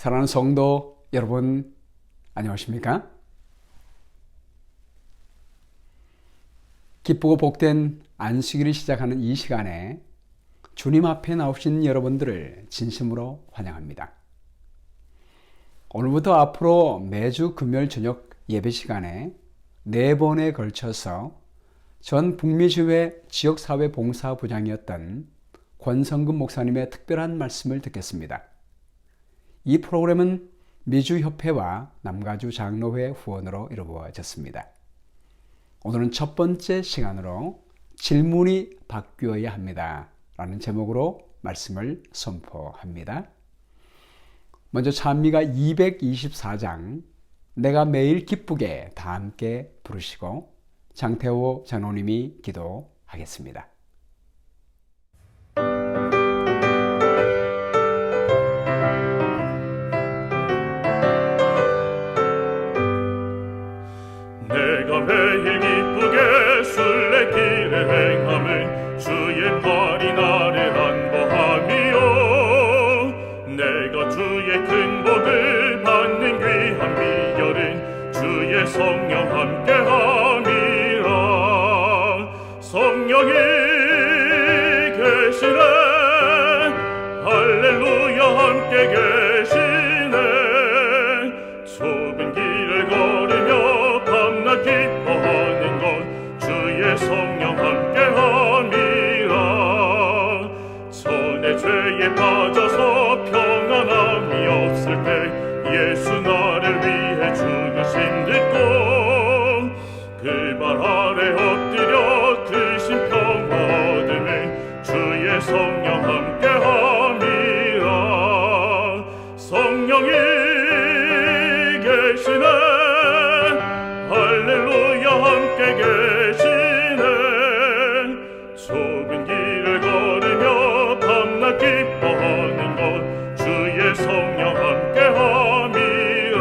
사랑하는 성도 여러분, 안녕하십니까? 기쁘고 복된 안식일을 시작하는 이 시간에 주님 앞에 나오신 여러분들을 진심으로 환영합니다. 오늘부터 앞으로 매주 금요일 저녁 예배 시간에 4번에 걸쳐서 전 북미주회 지역사회 봉사부장이었던 권성근 목사님의 특별한 말씀을 듣겠습니다. 이 프로그램은 미주협회와 남가주 장로회 후원으로 이루어졌습니다. 오늘은 첫 번째 시간으로 질문이 바뀌어야 합니다 라는 제목으로 말씀을 선포합니다. 먼저 찬미가 224장 내가 매일 기쁘게 다 함께 부르시고 장태호 장로님이 기도하겠습니다. 내가 매일 기쁘게 순례길에 행함은 주의 팔이 나를 안보함이요 내가 주의 큰 복을 받는 귀한 비결은 주의 성령 함께함이라 성령이 계시네 할렐루야 함께 계시네 좁은 길을 걸으며 밤낮 기뻐하는 것 주의 성령 함께함이라 전에 죄에 빠져서 평안함이 없을 때 예수 나를 위해 죽으신 듣고 그 발 아래 엎드려 그 신평화 얻음은 주의 성령 함께함이라 성령이 계시네 할렐루야 함께 계시네 좁은 길을 걸으며 밤낮 기뻐하는 것 주의 성령 함께함이라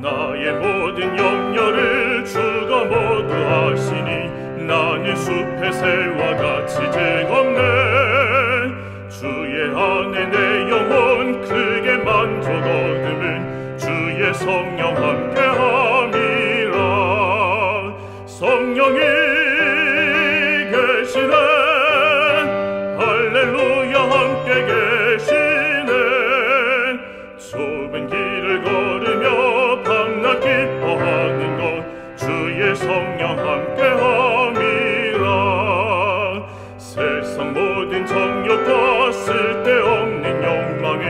나의 모든 염려를 주가 모두 아시니 나는 숲의 새와 같이 즐겁네 주의 안에 내 영혼 크게 만족 얻음은 주의 성령 함께함이라 성령이 계시네 할렐루야 함께 계시네 좁은 길을 걸으며 밤낮 기뻐하는 것 주의 성령 함께함이라 세상 모든 정욕과 쓸데없는 욕망은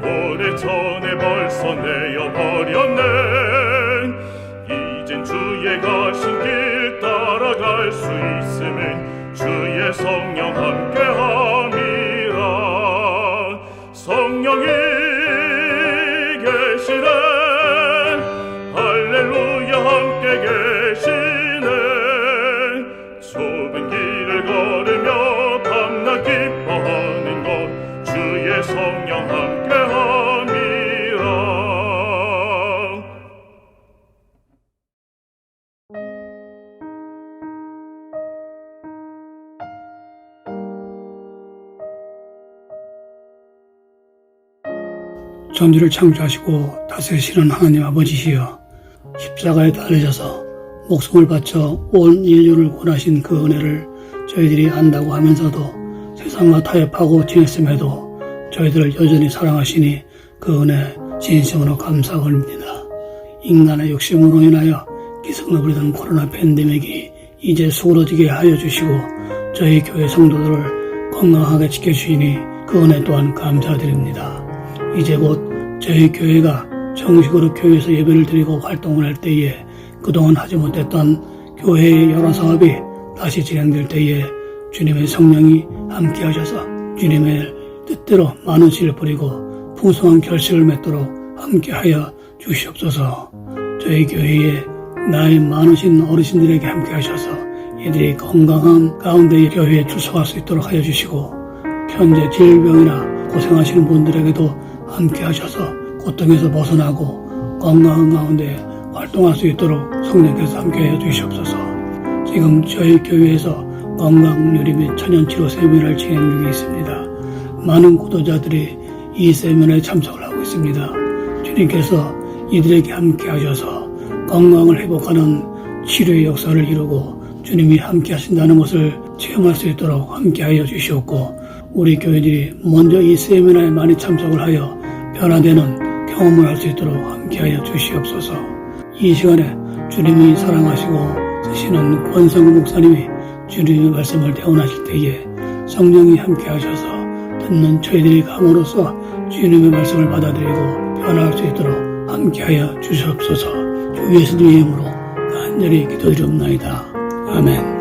오래전에 벌써 내어버렸네 이젠 주의 가신 길 따라갈 수 있음은 주의 성령 함께함이라 성령이 계시네 할렐루야 함께 계시네 좁은 길을 걸으며 밤낮 기뻐하는 것 주의 성령 함께함이라 천지를 창조하시고 다스리시는 하나님 아버지시여 십자가에 달리셔서 목숨을 바쳐 온 인류를 구원하신 그 은혜를 저희들이 안다고 하면서도 세상과 타협하고 지냈음에도 저희들을 여전히 사랑하시니 그 은혜 진심으로 감사가 올립니다. 인간의 욕심으로 인하여 기승을 부리던 코로나 팬데믹이 이제 수그러지게 하여 주시고 저희 교회 성도들을 건강하게 지켜주시니 그 은혜 또한 감사드립니다. 이제 곧 저희 교회가 정식으로 교회에서 예배를 드리고 활동을 할 때에 그동안 하지 못했던 교회의 여러 사업이 다시 진행될 때에 주님의 성령이 함께 하셔서 주님의 뜻대로 많은 씨를 뿌리고 풍성한 결실을 맺도록 함께 하여 주시옵소서. 저희 교회에 나이 많으신 어르신들에게 함께 하셔서 이들이 건강한 가운데 교회에 출석할 수 있도록 하여 주시고 현재 질병이나 고생하시는 분들에게도 함께 하셔서 고통에서 벗어나고 건강한 가운데 활동할 수 있도록 성령께서 함께해 주시옵소서. 지금 저희 교회에서 건강유리 및 천연치료 세미나를 진행 중에 있습니다. 많은 구도자들이 이 세미나에 참석을 하고 있습니다. 주님께서 이들에게 함께 하셔서 건강을 회복하는 치료의 역사를 이루고 주님이 함께 하신다는 것을 체험할 수 있도록 함께 하여 주시옵고, 우리 교회들이 먼저 이 세미나에 많이 참석을 하여 변화되는 경험을 할 수 있도록 함께 하여 주시옵소서. 이 시간에 주님이 사랑하시고 쓰시는 권성구 목사님이 주님의 말씀을 대언하실 때에 성령이 함께 하셔서 듣는 저희들이 감으로써 주님의 말씀을 받아들이고 변화할 수 있도록 함께하여 주시옵소서. 주 예수님의 이름으로 간절히 기도드리옵나이다. 아멘.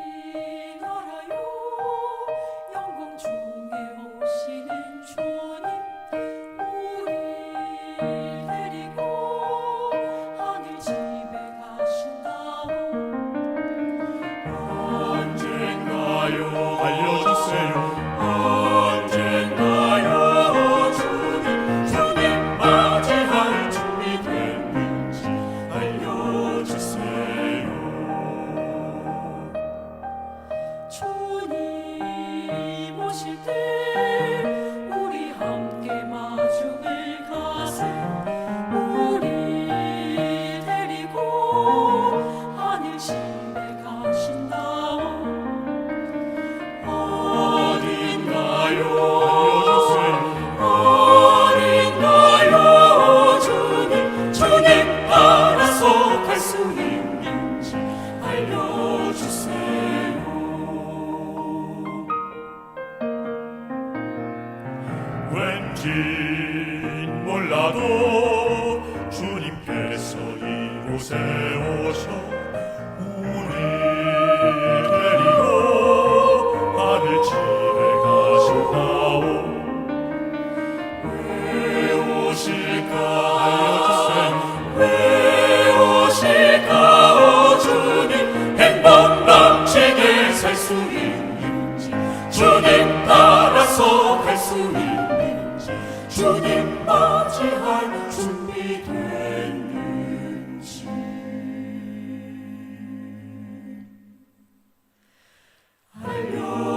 우리나라요 영광 중에 오시는 주님, 우리 데리고 하늘 집에 가신다오. 언젠가요 알려주세요. 언젠가요 주님 맞이할 준비됐는지 알려주세요. 주님 오실 때 우리 함께 마중을 가세. 우리 데리고 하늘 집에 가신다오. 어딘가요 알려주세요. 어딘가요 주님 따라서 갈 수 있는지 알려주세요. 왠진 몰라도 주님께서 이곳에 오셔 우리 데리고 하늘 집에 가신다오. 왜 오실까 알려주세요. 왜 오실까오 주님 행복 넘치게 살 수 있는지, 주님 따라서 갈 수 있는지, 주님 맞이할 준비됐는지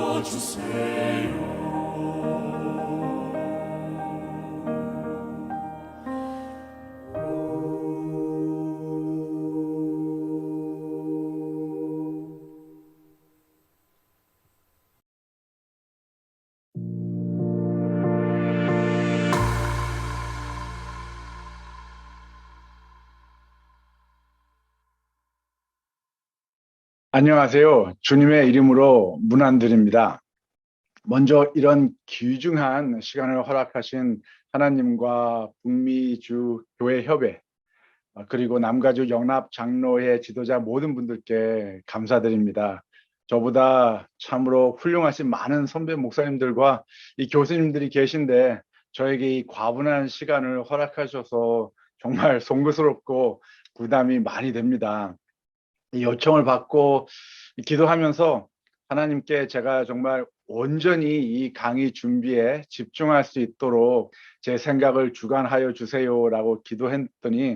알려주세요. 안녕하세요. 주님의 이름으로 문안드립니다. 먼저 이런 귀중한 시간을 허락하신 하나님과 북미주 교회 협회, 그리고 남가주 영납 장로회 지도자 모든 분들께 감사드립니다. 저보다 참으로 훌륭하신 많은 선배 목사님들과 이 교수님들이 계신데 저에게 이 과분한 시간을 허락하셔서 정말 송구스럽고 부담이 많이 됩니다. 이 요청을 받고 기도하면서 하나님께 제가 정말 온전히 이 강의 준비에 집중할 수 있도록 제 생각을 주관하여 주세요라고 기도했더니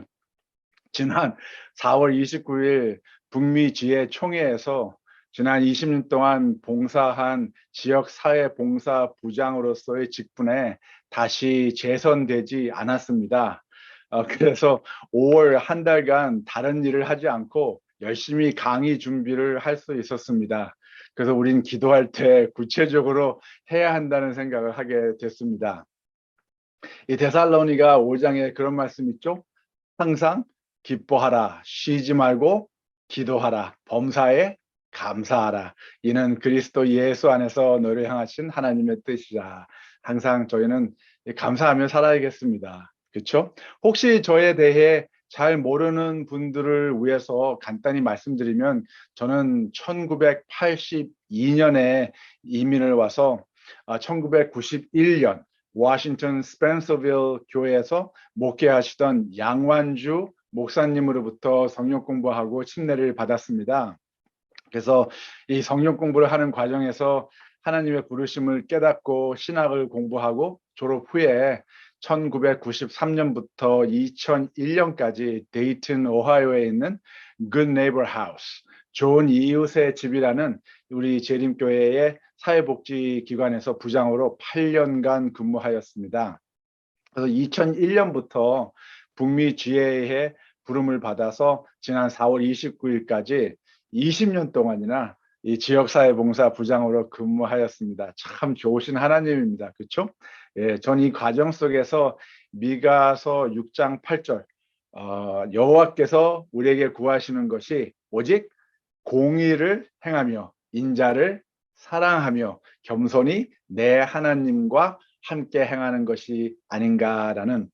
지난 4월 29일 북미 지회 총회에서 지난 20년 동안 봉사한 지역사회봉사 부장으로서의 직분에 다시 재선되지 않았습니다. 그래서 5월 한 달간 다른 일을 하지 않고 열심히 강의 준비를 할 수 있었습니다. 그래서 우린 기도할 때 구체적으로 해야 한다는 생각을 하게 됐습니다. 이 데살로니가 5장에 그런 말씀 있죠? 항상 기뻐하라, 쉬지 말고 기도하라, 범사에 감사하라. 이는 그리스도 예수 안에서 너를 향하신 하나님의 뜻이라. 항상 저희는 감사하며 살아야겠습니다. 그렇죠? 혹시 저에 대해 잘 모르는 분들을 위해서 간단히 말씀드리면 저는 1982년에 이민을 와서 1991년 워싱턴 스펜서빌 교회에서 목회하시던 양완주 목사님으로부터 성경 공부하고 침례를 받았습니다. 그래서 이 성경 공부를 하는 과정에서 하나님의 부르심을 깨닫고 신학을 공부하고 졸업 후에 1993년부터 2001년까지 데이튼 오하이오에 있는 Good Neighbor House, 좋은 이웃의 집이라는 우리 재림교회의 사회복지기관에서 부장으로 8년간 근무하였습니다. 그래서 2001년부터 북미 GA에 부름을 받아서 지난 4월 29일까지 20년 동안이나 이 지역사회봉사 부장으로 근무하였습니다. 참 좋으신 하나님입니다. 그렇죠? 예, 전 이 과정 속에서 미가서 6장 8절 여호와께서 우리에게 구하시는 것이 오직 공의를 행하며 인자를 사랑하며 겸손히 내 하나님과 함께 행하는 것이 아닌가라는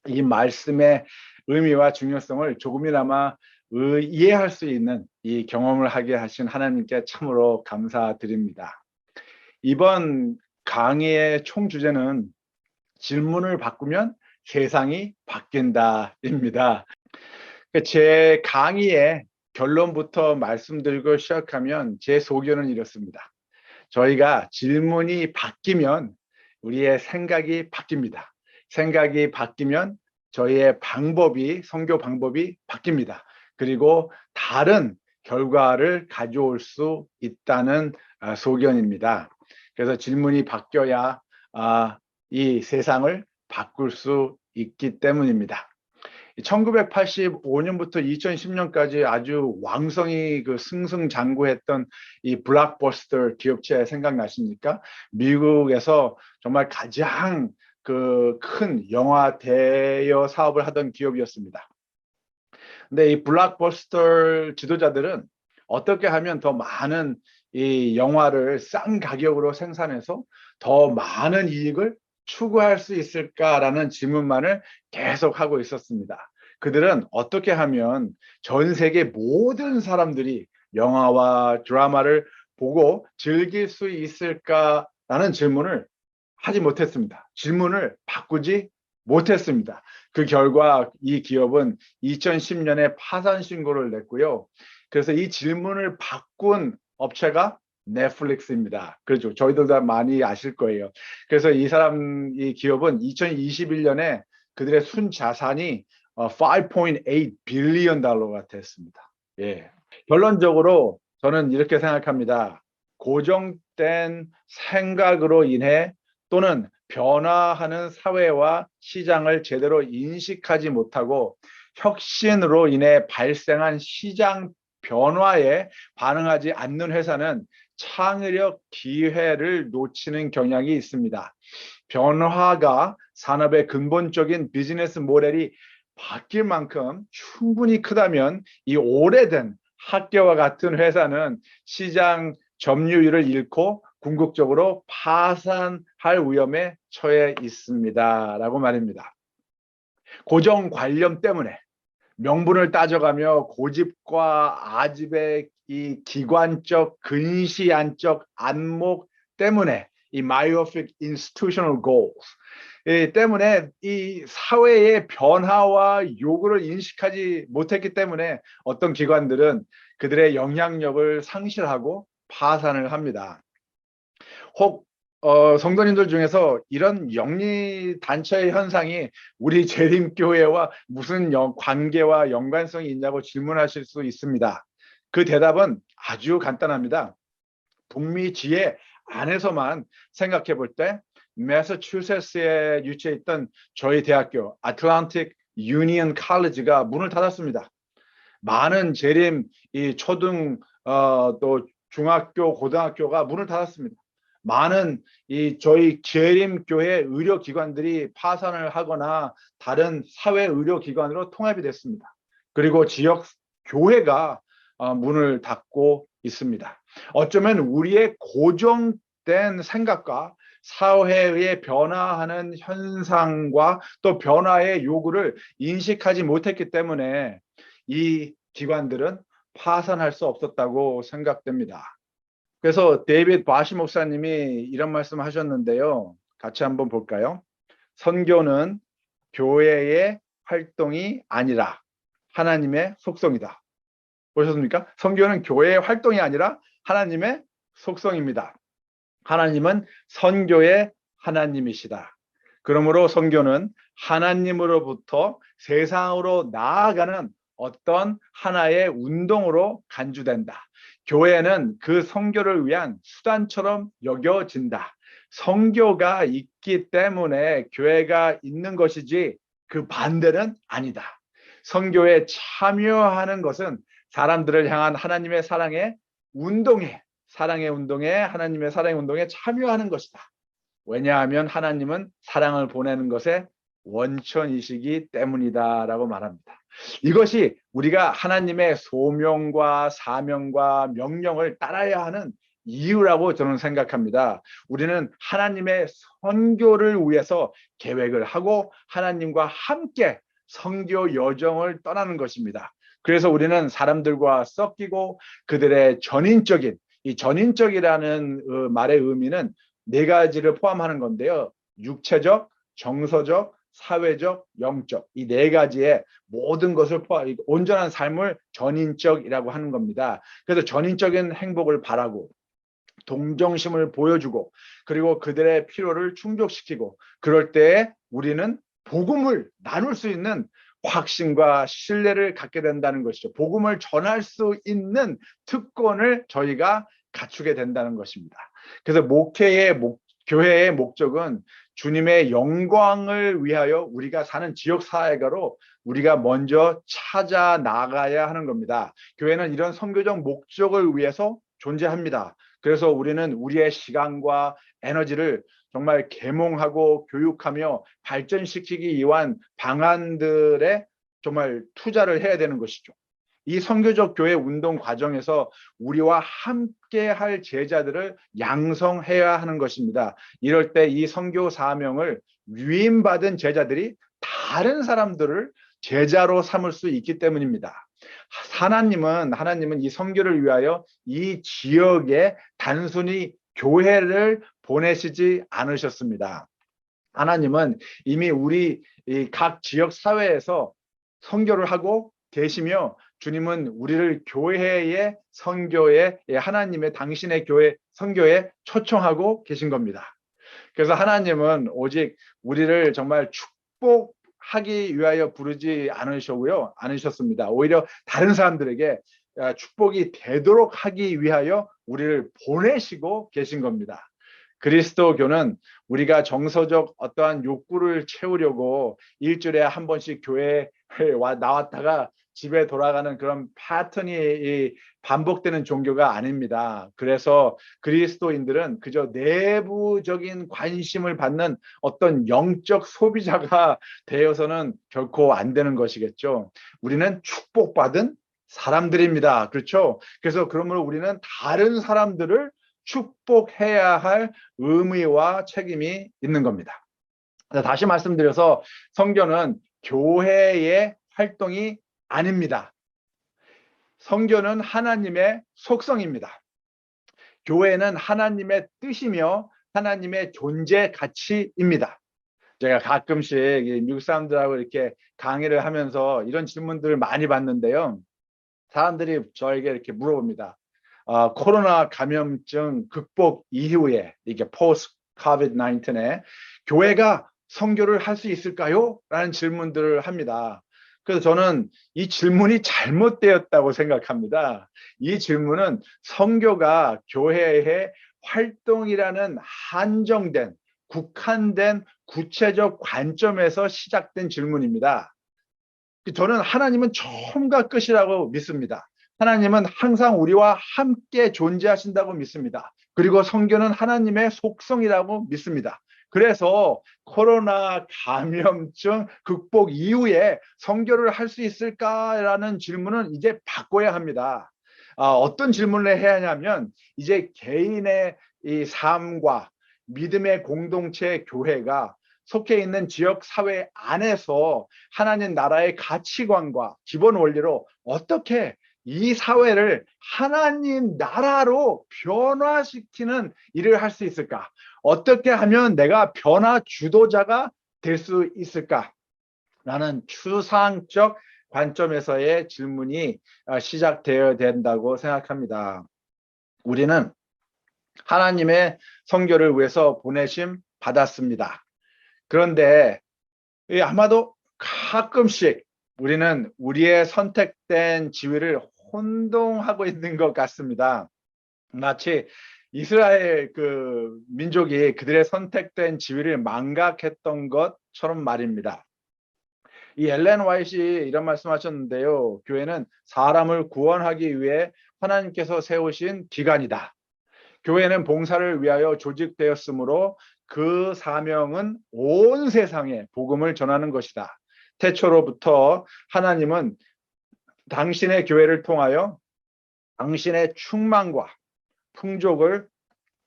이 말씀의 의미와 중요성을 조금이나마 이해할 수 있는 이 경험을 하게 하신 하나님께 참으로 감사드립니다. 이번 강의의 총 주제는 질문을 바꾸면 세상이 바뀐다입니다. 제 강의의 결론부터 말씀드리고 시작하면 제 소견은 이렇습니다. 저희가 질문이 바뀌면 우리의 생각이 바뀝니다. 생각이 바뀌면 저희의 방법이, 선교 방법이 바뀝니다. 그리고 다른 결과를 가져올 수 있다는 소견입니다. 그래서 질문이 바뀌어야 이 세상을 바꿀 수 있기 때문입니다. 1985년부터 2010년까지 아주 왕성히 승승장구했던 이 블록버스터 기업체 생각나십니까? 미국에서 정말 가장 큰 영화 대여 사업을 하던 기업이었습니다. 근데 이 블록버스터 지도자들은 어떻게 하면 더 많은 이 영화를 싼 가격으로 생산해서 더 많은 이익을 추구할 수 있을까라는 질문만을 계속하고 있었습니다. 그들은 어떻게 하면 전 세계 모든 사람들이 영화와 드라마를 보고 즐길 수 있을까라는 질문을 하지 못했습니다. 질문을 바꾸지 못했습니다. 그 결과 이 기업은 2010년에 파산 신고를 냈고요. 그래서 이 질문을 바꾼 업체가 넷플릭스입니다. 그렇죠. 저희들 다 많이 아실 거예요. 그래서 이 기업은 2021년에 그들의 순자산이 5.8 빌리언 달러가 됐습니다. 예. 결론적으로 저는 이렇게 생각합니다. 고정된 생각으로 인해 또는 변화하는 사회와 시장을 제대로 인식하지 못하고 혁신으로 인해 발생한 시장 변화에 반응하지 않는 회사는 창의력 기회를 놓치는 경향이 있습니다. 변화가 산업의 근본적인 비즈니스 모델이 바뀔 만큼 충분히 크다면 이 오래된 학교와 같은 회사는 시장 점유율을 잃고 궁극적으로 파산할 위험에 처해 있습니다. 라고 말입니다. 고정 관념 때문에 명분을 따져가며 고집과 아집의 이 기관적, 근시안적 안목 때문에 이 myopic institutional goals 때문에 이 사회의 변화와 요구를 인식하지 못했기 때문에 어떤 기관들은 그들의 영향력을 상실하고 파산을 합니다. 혹 성도님들 중에서 이런 영리단체의 현상이 우리 재림교회와 무슨 관계와 연관성이 있냐고 질문하실 수 있습니다. 그 대답은 아주 간단합니다. 북미 지혜 안에서만 생각해 볼 때 매사추세츠에 유치했던 저희 대학교 아틀란틱 유니언 칼리지가 문을 닫았습니다. 많은 재림 이 초등 또 중학교 고등학교가 문을 닫았습니다. 많은 저희 재림교회 의료기관들이 파산을 하거나 다른 사회 의료기관으로 통합이 됐습니다. 그리고 지역 교회가 문을 닫고 있습니다. 어쩌면 우리의 고정된 생각과 사회의 변화하는 현상과 또 변화의 요구를 인식하지 못했기 때문에 이 기관들은 파산할 수 없었다고 생각됩니다. 그래서 데이빗 바시 목사님이 이런 말씀 하셨는데요. 같이 한번 볼까요? 선교는 교회의 활동이 아니라 하나님의 속성이다. 보셨습니까? 선교는 교회의 활동이 아니라 하나님의 속성입니다. 하나님은 선교의 하나님이시다. 그러므로 선교는 하나님으로부터 세상으로 나아가는 어떤 하나의 운동으로 간주된다. 교회는 그 선교를 위한 수단처럼 여겨진다. 선교가 있기 때문에 교회가 있는 것이지 그 반대는 아니다. 선교에 참여하는 것은 사람들을 향한 하나님의 사랑의 운동에, 하나님의 사랑의 운동에 참여하는 것이다. 왜냐하면 하나님은 사랑을 보내는 것에 원천이시기 때문이다라고 말합니다. 이것이 우리가 하나님의 소명과 사명과 명령을 따라야 하는 이유라고 저는 생각합니다. 우리는 하나님의 선교를 위해서 계획을 하고 하나님과 함께 선교 여정을 떠나는 것입니다. 그래서 우리는 사람들과 섞이고 그들의 전인적인, 이 전인적이라는 말의 의미는 네 가지를 포함하는 건데요. 육체적, 정서적, 사회적, 영적, 이 네 가지의 모든 것을 포함, 온전한 삶을 전인적이라고 하는 겁니다. 그래서 전인적인 행복을 바라고 동정심을 보여주고 그리고 그들의 필요를 충족시키고 그럴 때에 우리는 복음을 나눌 수 있는 확신과 신뢰를 갖게 된다는 것이죠. 복음을 전할 수 있는 특권을 저희가 갖추게 된다는 것입니다. 그래서 교회의 목적은 주님의 영광을 위하여 우리가 사는 지역사회가로 우리가 먼저 찾아 나가야 하는 겁니다. 교회는 이런 선교적 목적을 위해서 존재합니다. 그래서 우리는 우리의 시간과 에너지를 정말 계몽하고 교육하며 발전시키기 위한 방안들에 정말 투자를 해야 되는 것이죠. 이 선교적 교회 운동 과정에서 우리와 함께 할 제자들을 양성해야 하는 것입니다. 이럴 때 이 선교 사명을 위임받은 제자들이 다른 사람들을 제자로 삼을 수 있기 때문입니다. 하나님은 이 선교를 위하여 이 지역에 단순히 교회를 보내시지 않으셨습니다. 하나님은 이미 우리 각 지역 사회에서 선교를 하고 계시며 주님은 우리를 교회의 선교에 하나님의 당신의 교회 선교에 초청하고 계신 겁니다. 그래서 하나님은 오직 우리를 정말 축복하기 위하여 부르지 않으셨습니다. 오히려 다른 사람들에게 축복이 되도록 하기 위하여 우리를 보내시고 계신 겁니다. 그리스도교는 우리가 정서적 어떠한 욕구를 채우려고 일주일에 한 번씩 교회에 나왔다가 집에 돌아가는 그런 패턴이 반복되는 종교가 아닙니다. 그래서 그리스도인들은 그저 내부적인 관심을 받는 어떤 영적 소비자가 되어서는 결코 안 되는 것이겠죠. 우리는 축복받은 사람들입니다. 그렇죠? 그래서 그러므로 우리는 다른 사람들을 축복해야 할 의무와 책임이 있는 겁니다. 다시 말씀드려서 선교는 교회의 활동이 아닙니다. 선교는 하나님의 속성입니다. 교회는 하나님의 뜻이며 하나님의 존재 가치입니다. 제가 가끔씩 미국 사람들하고 이렇게 강의를 하면서 이런 질문들을 많이 받는데요. 사람들이 저에게 이렇게 물어봅니다. 코로나 감염증 극복 이후에 이게 post COVID-19에 교회가 선교를 할 수 있을까요? 라는 질문들을 합니다. 그래서 저는 이 질문이 잘못되었다고 생각합니다. 이 질문은 선교가 교회의 활동이라는 한정된, 국한된 구체적 관점에서 시작된 질문입니다. 저는 하나님은 처음과 끝이라고 믿습니다. 하나님은 항상 우리와 함께 존재하신다고 믿습니다. 그리고 선교는 하나님의 속성이라고 믿습니다. 그래서 코로나 감염증 극복 이후에 선교를 할 수 있을까라는 질문은 이제 바꿔야 합니다. 어떤 질문을 해야 하냐면 이제 개인의 이 삶과 믿음의 공동체 교회가 속해 있는 지역 사회 안에서 하나님 나라의 가치관과 기본 원리로 어떻게 이 사회를 하나님 나라로 변화시키는 일을 할 수 있을까? 어떻게 하면 내가 변화 주도자가 될 수 있을까? 라는 추상적 관점에서의 질문이 시작되어야 된다고 생각합니다. 우리는 하나님의 선교를 위해서 보내심 받았습니다. 그런데 아마도 가끔씩 우리는 우리의 선택된 지위를 혼동하고 있는 것 같습니다. 마치 이스라엘 그 민족이 그들의 선택된 지위를 망각했던 것처럼 말입니다. 이 엘렌 화이트 이런 말씀하셨는데요. 교회는 사람을 구원하기 위해 하나님께서 세우신 기관이다. 교회는 봉사를 위하여 조직되었으므로 그 사명은 온 세상에 복음을 전하는 것이다. 태초로부터 하나님은 당신의 교회를 통하여 당신의 충만과 풍족을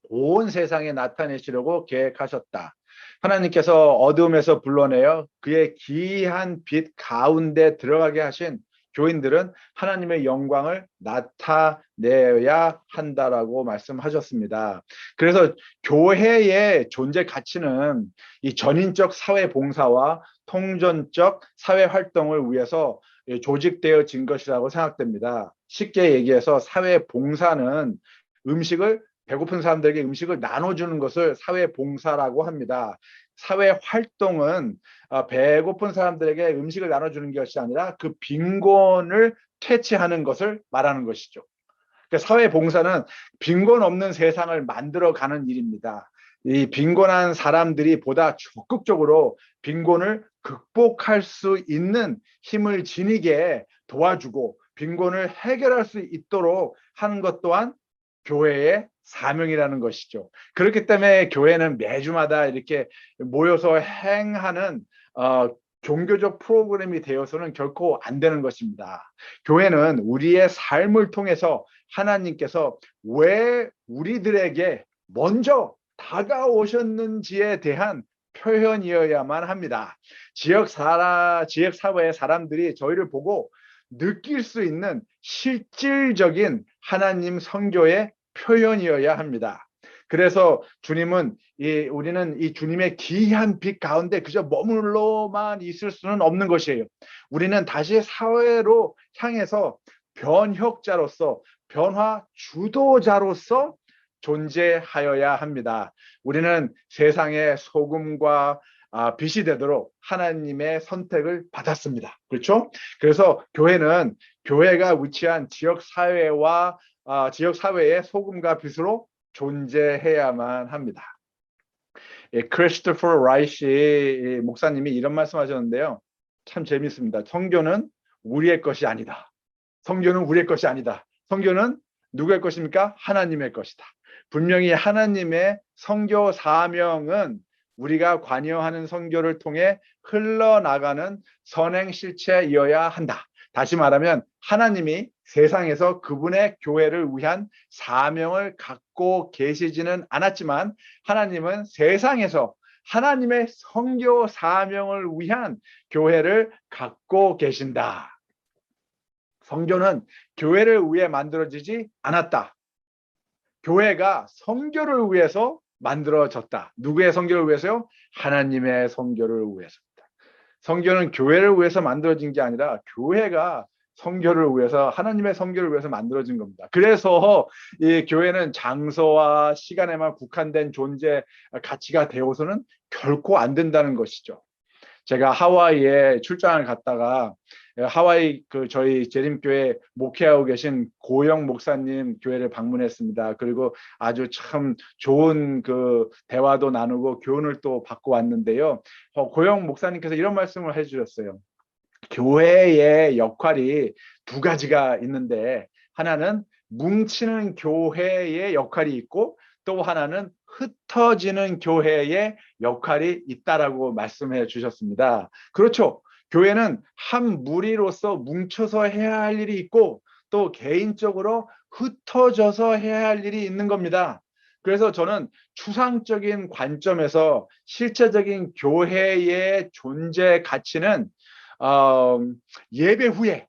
온 세상에 나타내시려고 계획하셨다. 하나님께서 어두움에서 불러내어 그의 기이한 빛 가운데 들어가게 하신 교인들은 하나님의 영광을 나타내야 한다라고 말씀하셨습니다. 그래서 교회의 존재 가치는 이 전인적 사회 봉사와 통전적 사회 활동을 위해서 조직되어진 것이라고 생각됩니다. 쉽게 얘기해서 사회 봉사는 배고픈 사람들에게 음식을 나눠주는 것을 사회 봉사라고 합니다. 사회 활동은 배고픈 사람들에게 음식을 나눠주는 것이 아니라 그 빈곤을 퇴치하는 것을 말하는 것이죠. 그러니까 사회 봉사는 빈곤 없는 세상을 만들어가는 일입니다. 이 빈곤한 사람들이 보다 적극적으로 빈곤을 극복할 수 있는 힘을 지니게 도와주고 빈곤을 해결할 수 있도록 하는 것 또한 교회의 사명이라는 것이죠. 그렇기 때문에 교회는 매주마다 이렇게 모여서 행하는 종교적 프로그램이 되어서는 결코 안 되는 것입니다. 교회는 우리의 삶을 통해서 하나님께서 왜 우리들에게 먼저 다가오셨는지에 대한 표현이어야만 합니다. 지역 사회의 사람들이 저희를 보고 느낄 수 있는 실질적인 하나님 선교의 표현이어야 합니다. 그래서 우리는 이 주님의 기이한 빛 가운데 그저 머물러만 있을 수는 없는 것이에요. 우리는 다시 사회로 향해서 변혁자로서 변화 주도자로서 존재하여야 합니다. 우리는 세상의 소금과 빛이 되도록 하나님의 선택을 받았습니다. 그렇죠? 그래서 교회가 위치한 지역 사회의 소금과 빛으로 존재해야만 합니다. 크리스토퍼 라이시 목사님이 이런 말씀하셨는데요. 참 재밌습니다. 선교는 우리의 것이 아니다. 선교는 우리의 것이 아니다. 선교는 누구의 것입니까? 하나님의 것이다. 분명히 하나님의 선교 사명은 우리가 관여하는 선교를 통해 흘러나가는 선행 실체이어야 한다. 다시 말하면 하나님이 세상에서 그분의 교회를 위한 사명을 갖고 계시지는 않았지만 하나님은 세상에서 하나님의 선교 사명을 위한 교회를 갖고 계신다. 선교는 교회를 위해 만들어지지 않았다. 교회가 선교를 위해서 만들어졌다. 누구의 선교를 위해서요? 하나님의 선교를 위해서입니다. 선교는 교회를 위해서 만들어진 게 아니라 교회가 선교를 위해서 하나님의 선교를 위해서 만들어진 겁니다. 그래서 이 교회는 장소와 시간에만 국한된 존재 가치가 되어서는 결코 안 된다는 것이죠. 제가 하와이에 출장을 갔다가 하와이 저희 재림교회 목회하고 계신 고영 목사님 교회를 방문했습니다. 그리고 아주 참 좋은 대화도 나누고 교훈을 또 받고 왔는데요. 고영 목사님께서 이런 말씀을 해주셨어요. 교회의 역할이 두 가지가 있는데 하나는 뭉치는 교회의 역할이 있고 또 하나는 흩어지는 교회의 역할이 있다라고 말씀해 주셨습니다. 그렇죠. 교회는 한 무리로서 뭉쳐서 해야 할 일이 있고 또 개인적으로 흩어져서 해야 할 일이 있는 겁니다. 그래서 저는 추상적인 관점에서 실체적인 교회의 존재 가치는 예배 후에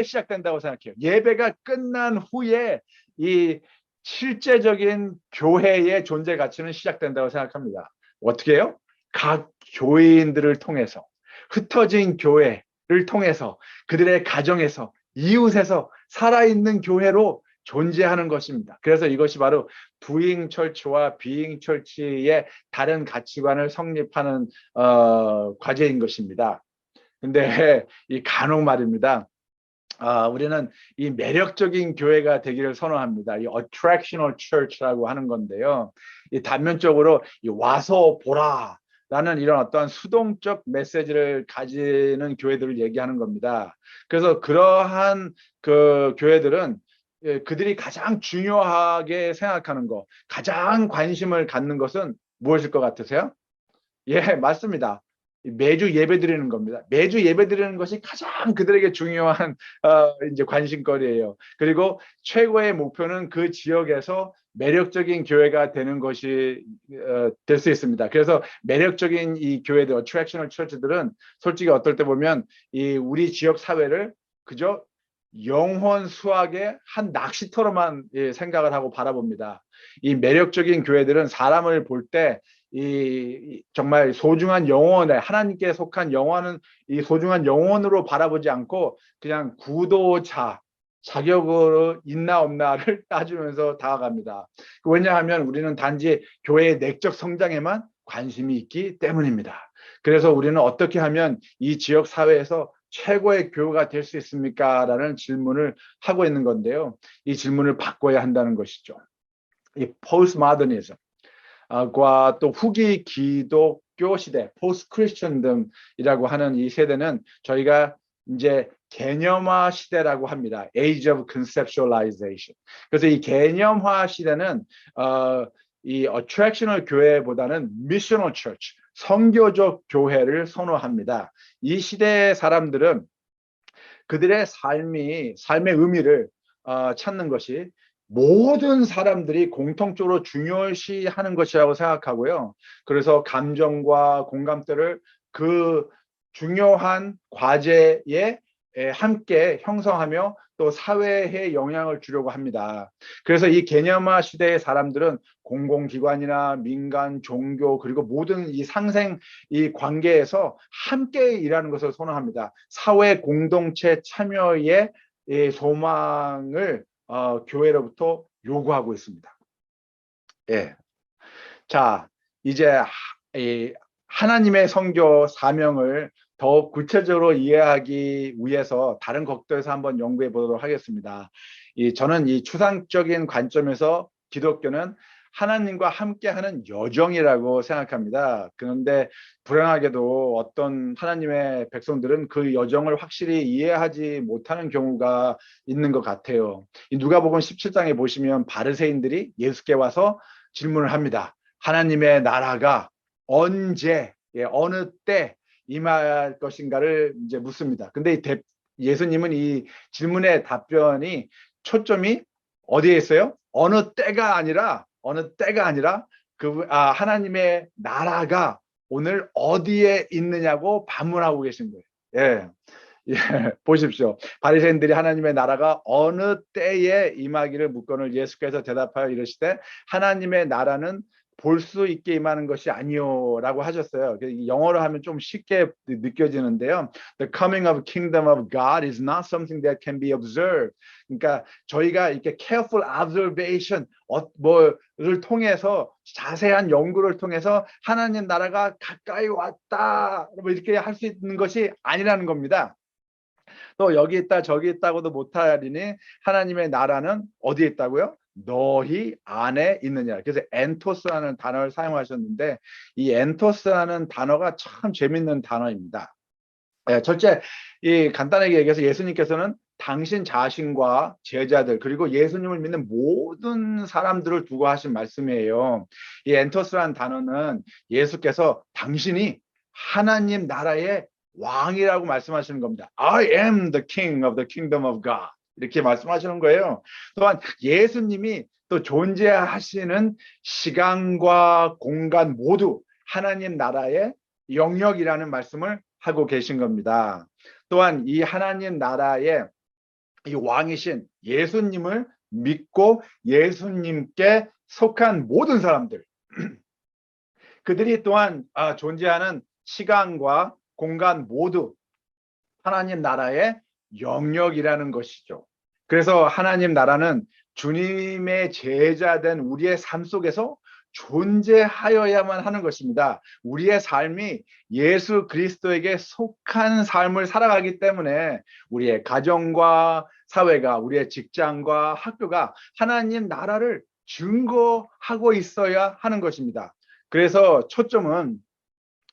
시작된다고 생각해요. 예배가 끝난 후에 이 실제적인 교회의 존재 가치는 시작된다고 생각합니다. 어떻게 해요? 각 교인들을 통해서 흩어진 교회, 통해서 그들의 가정에서 이웃에서 살아있는 교회로 존재하는 것입니다. 그래서 이것이 바로 doing church와 being church의 다른 가치관을 성립하는 과제인 것입니다. 근데 이 간혹 말입니다. 우리는 이 매력적인 교회가 되기를 선호합니다. 이 attractional church라고 하는 건데요. 이 단면적으로 이 와서 보라 라는 이런 어떤 수동적 메시지를 가지는 교회들을 얘기하는 겁니다. 그래서 그러한 그 교회들은 그들이 가장 중요하게 생각하는 것, 가장 관심을 갖는 것은 무엇일 것 같으세요? 예, 맞습니다. 매주 예배 드리는 겁니다. 매주 예배 드리는 것이 가장 그들에게 중요한 이제 관심거리예요. 그리고 최고의 목표는 그 지역에서 매력적인 교회가 되는 것이 될 수 있습니다. 그래서 매력적인 이 교회들, attractional church들은 솔직히 어떨 때 보면 이 우리 지역 사회를 그저 영혼 수학의 한 낚시터로만 생각을 하고 바라봅니다. 이 매력적인 교회들은 사람을 볼 때 이 정말 소중한 영혼에 하나님께 속한 영혼은 이 소중한 영혼으로 바라보지 않고 그냥 구도자 자격으로 있나 없나를 따지면서 다가갑니다. 왜냐하면 우리는 단지 교회의 내적 성장에만 관심이 있기 때문입니다. 그래서 우리는 어떻게 하면 이 지역 사회에서 최고의 교회가 될 수 있습니까? 라는 질문을 하고 있는 건데요. 이 질문을 바꿔야 한다는 것이죠. 이 postmodernism 과 또 후기 기독교 시대, 포스트 크리스천즘이라고 하는 이 세대는 저희가 이제 개념화 시대라고 합니다. Age of Conceptualization. 그래서 이 개념화 시대는 이 attractional 교회보다는 missional church, 선교적 교회를 선호합니다. 이 시대의 사람들은 그들의 삶의 의미를 찾는 것이 모든 사람들이 공통적으로 중요시하는 것이라고 생각하고요. 그래서 감정과 공감대를 그 중요한 과제에 함께 형성하며 또 사회에 영향을 주려고 합니다. 그래서 이 개념화 시대의 사람들은 공공기관이나 민간, 종교 그리고 모든 이 상생 이 관계에서 함께 일하는 것을 선호합니다. 사회 공동체 참여의 소망을 교회로부터 요구하고 있습니다. 예. 자, 이제 하나님의 선교 사명을 더 구체적으로 이해하기 위해서 다른 것들에서 한번 연구해 보도록 하겠습니다. 저는 이 추상적인 관점에서 기독교는 하나님과 함께하는 여정이라고 생각합니다. 그런데 불행하게도 어떤 하나님의 백성들은 그 여정을 확실히 이해하지 못하는 경우가 있는 것 같아요. 누가복음 17장에 보시면 바리새인들이 예수께 와서 질문을 합니다. 하나님의 나라가 언제, 어느 때 임할 것인가를 이제 묻습니다. 근데 예수님은 이 질문의 답변이 초점이 어디에 있어요? 어느 때가 아니라 하나님의 나라가 오늘 어디에 있느냐고 반문하고 계신 거예요. 예, 보십시오. 바리새인들이 하나님의 나라가 어느 때에 임하기를 묻거늘 예수께서 대답하여 이르시되 하나님의 나라는 볼 수 있게 임하는 것이 아니요라고 하셨어요. 영어로 하면 좀 쉽게 느껴지는데요. The coming of kingdom of God is not something that can be observed. 그러니까 저희가 이렇게 careful observation 뭐를 통해서 자세한 연구를 통해서 하나님 나라가 가까이 왔다 뭐 이렇게 할 수 있는 것이 아니라는 겁니다. 또 여기 있다 저기 있다고도 못하리니 하나님의 나라는 어디에 있다고요? 너희 안에 있느냐. 그래서 엔토스라는 단어를 사용하셨는데 이 엔토스라는 단어가 참 재밌는 단어입니다. 첫째, 간단하게 얘기해서 예수님께서는 당신 자신과 제자들 그리고 예수님을 믿는 모든 사람들을 두고 하신 말씀이에요. 이 엔토스라는 단어는 예수께서 당신이 하나님 나라의 왕이라고 말씀하시는 겁니다. I am the king of the kingdom of God. 이렇게 말씀하시는 거예요. 또한 예수님이 또 존재하시는 시간과 공간 모두 하나님 나라의 영역이라는 말씀을 하고 계신 겁니다. 또한 이 하나님 나라의 이 왕이신 예수님을 믿고 예수님께 속한 모든 사람들 그들이 또한 존재하는 시간과 공간 모두 하나님 나라의 영역이라는 것이죠. 그래서 하나님 나라는 주님의 제자된 우리의 삶 속에서 존재하여야만 하는 것입니다. 우리의 삶이 예수 그리스도에게 속한 삶을 살아가기 때문에 우리의 가정과 사회가, 우리의 직장과 학교가 하나님 나라를 증거하고 있어야 하는 것입니다. 그래서 초점은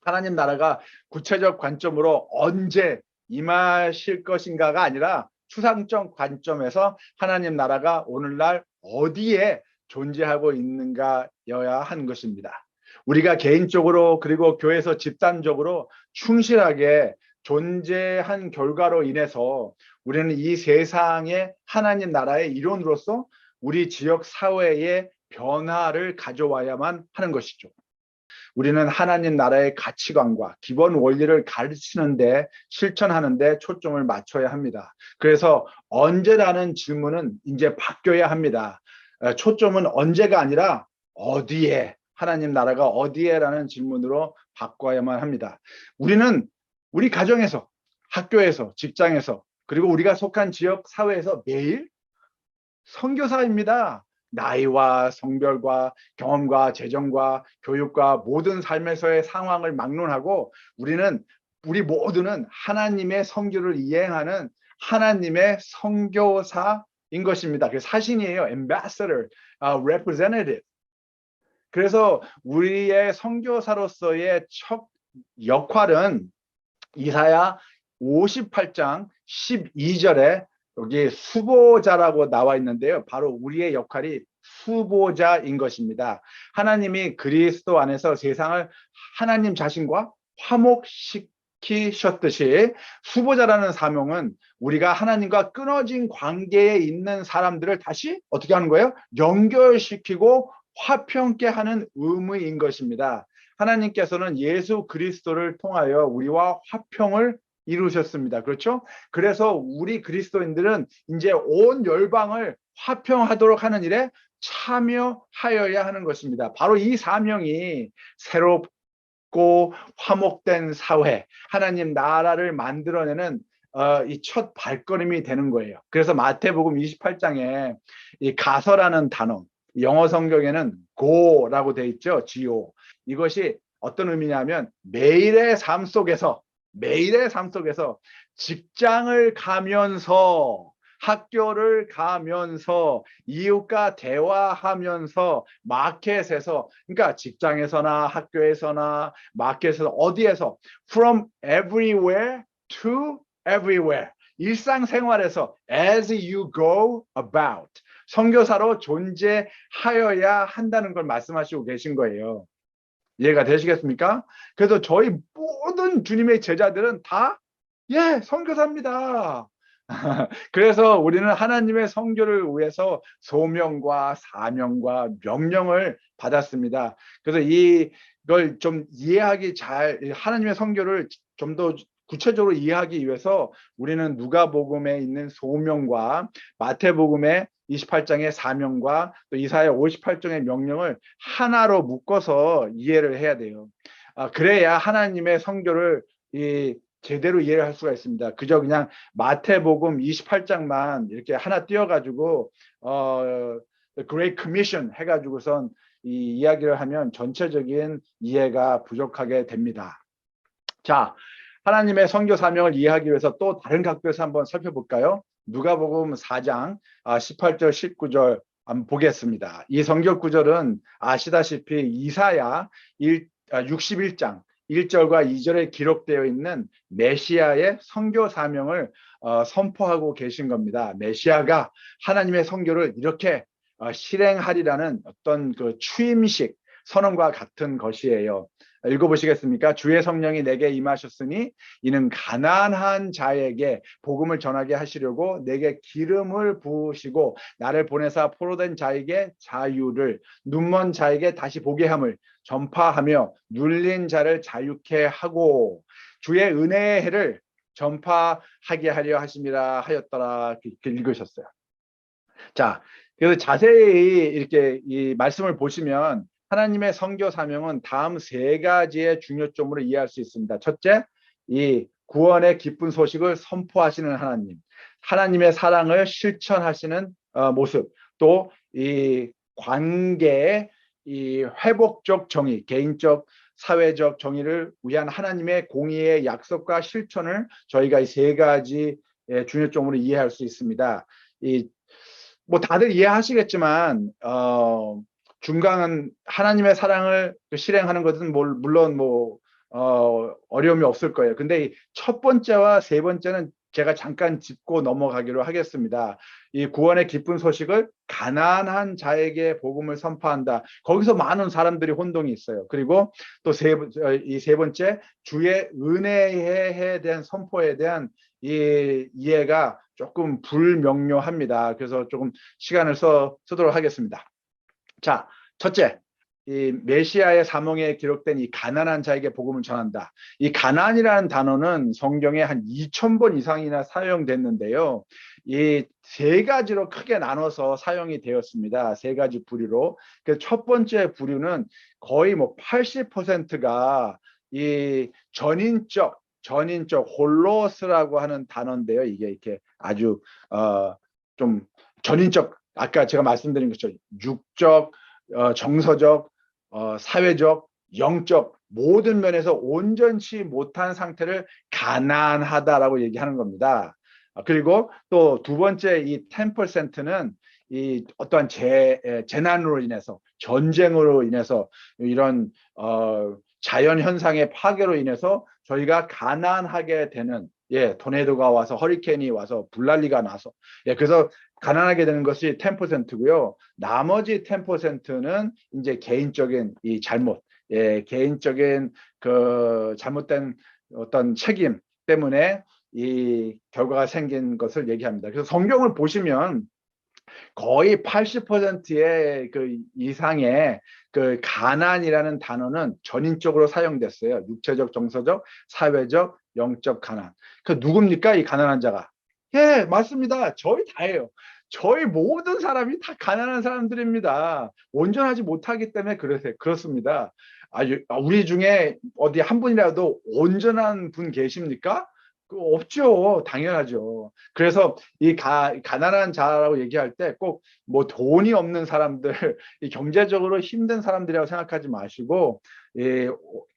하나님 나라가 구체적 관점으로 언제 임하실 것인가가 아니라 추상적 관점에서 하나님 나라가 오늘날 어디에 존재하고 있는가여야 하는 것입니다. 우리가 개인적으로 그리고 교회에서 집단적으로 충실하게 존재한 결과로 인해서 우리는 이 세상에 하나님 나라의 일원으로서 우리 지역 사회의 변화를 가져와야만 하는 것이죠. 우리는 하나님 나라의 가치관과 기본 원리를 가르치는데 실천하는데 초점을 맞춰야 합니다. 그래서 언제라는 질문은 이제 바뀌어야 합니다. 초점은 언제가 아니라 어디에, 하나님 나라가 어디에라는 질문으로 바꿔야만 합니다. 우리는 우리 가정에서, 학교에서, 직장에서, 그리고 우리가 속한 지역 사회에서 매일 선교사입니다. 나이와 성별과 경험과 재정과 교육과 모든 삶에서의 상황을 막론하고 우리 모두는 하나님의 선교를 이행하는 하나님의 선교사인 것입니다. 그 사신이에요. ambassador, representative. 그래서 우리의 선교사로서의 첫 역할은 이사야 58장 12절에 여기 수보자라고 나와 있는데요. 바로 우리의 역할이 수보자인 것입니다. 하나님이 그리스도 안에서 세상을 하나님 자신과 화목시키셨듯이 수보자라는 사명은 우리가 하나님과 끊어진 관계에 있는 사람들을 다시 어떻게 하는 거예요? 연결시키고 화평케 하는 의무인 것입니다. 하나님께서는 예수 그리스도를 통하여 우리와 화평을 이루셨습니다. 그렇죠? 그래서 우리 그리스도인들은 이제 온 열방을 화평하도록 하는 일에 참여하여야 하는 것입니다. 바로 이 사명이 새롭고 화목된 사회, 하나님 나라를 만들어내는 이 첫 발걸음이 되는 거예요. 그래서 마태복음 28장에 이 가서라는 단어, 영어 성경에는 go라고 돼 있죠. go. 이것이 어떤 의미냐면 매일의 삶 속에서 직장을 가면서 학교를 가면서 이웃과 대화하면서 마켓에서, 그러니까 직장에서나 학교에서나 마켓에서 어디에서 from everywhere to everywhere, 일상생활에서 as you go about 선교사로 존재하여야 한다는 걸 말씀하시고 계신 거예요. 이해가 되시겠습니까? 그래서 저희 모든 주님의 제자들은 다 선교사입니다. 그래서 우리는 하나님의 선교를 위해서 소명과 사명과 명령을 받았습니다. 그래서 이걸 좀 하나님의 선교를 좀 더 구체적으로 이해하기 위해서 우리는 누가복음에 있는 소명과 마태복음의 28장의 사명과 또 이사야 58장의 명령을 하나로 묶어서 이해를 해야 돼요. 그래야 하나님의 선교를 제대로 이해를 할 수가 있습니다. 그저 그냥 마태복음 28장만 이렇게 하나 띄워가지고 Great Commission 해가지고선 이 이야기를 하면 전체적인 이해가 부족하게 됩니다. 자, 하나님의 선교 사명을 이해하기 위해서 또 다른 각도에서 한번 살펴볼까요? 누가복음 4장 18절 19절 한번 보겠습니다. 이 성경 구절은 아시다시피 이사야 61장 1절과 2절에 기록되어 있는 메시아의 선교 사명을 선포하고 계신 겁니다. 메시아가 하나님의 선교를 이렇게 실행하리라는 어떤 그 취임식 선언과 같은 것이에요. 읽어보시겠습니까? 주의 성령이 내게 임하셨으니 이는 가난한 자에게 복음을 전하게 하시려고 내게 기름을 부으시고 나를 보내사 포로된 자에게 자유를, 눈먼 자에게 다시 보게 함을 전파하며 눌린 자를 자유케 하고 주의 은혜의 해를 전파하게 하려 하심이라 하였더라. 이렇게 읽으셨어요. 자, 그래서 자세히 이렇게 이 말씀을 보시면 하나님의 선교 사명은 다음 세 가지의 중요점으로 이해할 수 있습니다. 첫째, 이 구원의 기쁜 소식을 선포하시는 하나님, 하나님의 사랑을 실천하시는 모습, 또 이 관계의 이 회복적 정의, 개인적 사회적 정의를 위한 하나님의 공의의 약속과 실천을 저희가 이 세 가지 중요점으로 이해할 수 있습니다. 뭐 다들 이해하시겠지만 중간은 하나님의 사랑을 실행하는 것은 물론 뭐 어려움이 없을 거예요. 근데 첫 번째와 세 번째는 제가 잠깐 짚고 넘어가기로 하겠습니다. 이 구원의 기쁜 소식을 가난한 자에게 복음을 선포한다. 거기서 많은 사람들이 혼동이 있어요. 그리고 또 이 세 번째, 주의 은혜에 대한 선포에 대한 이 이해가 조금 불명료합니다. 그래서 조금 시간을 쓰도록 하겠습니다. 자, 첫째, 이 메시아의 사명에 기록된 이 가난한 자에게 복음을 전한다. 이 가난이라는 단어는 성경에 한 2,000번 이상이나 사용됐는데요. 이 세 가지로 크게 나눠서 사용이 되었습니다. 세 가지 부류로. 그 첫 번째 부류는 거의 뭐 80%가 이 전인적 홀로스라고 하는 단어인데요. 이게 이렇게 아주 좀 전인적, 아까 제가 말씀드린 것처럼 육적, 정서적, 사회적, 영적 모든 면에서 온전치 못한 상태를 가난하다라고 얘기하는 겁니다. 그리고 또 두 번째 이 10%는 이 어떠한 재난으로 인해서, 전쟁으로 인해서, 이런 자연 현상의 파괴로 인해서 저희가 가난하게 되는, 토네이도가 와서, 허리케인이 와서, 불난리가 나서, 그래서 가난하게 되는 것이 10%고요. 나머지 10%는 이제 개인적인 이 잘못, 개인적인 그 잘못된 어떤 책임 때문에 이 결과가 생긴 것을 얘기합니다. 그래서 성경을 보시면 거의 80%의 그 이상의 그 가난이라는 단어는 전인적으로 사용됐어요. 육체적, 정서적, 사회적, 영적 가난. 그 누굽니까? 이 가난한 자가. 맞습니다. 저희 다예요. 저희 모든 사람이 다 가난한 사람들입니다. 온전하지 못하기 때문에 그렇습니다. 우리 중에 어디 한 분이라도 온전한 분 계십니까? 없죠. 당연하죠. 그래서 이 가난한 자라고 얘기할 때 꼭 뭐 돈이 없는 사람들, 이 경제적으로 힘든 사람들이라고 생각하지 마시고,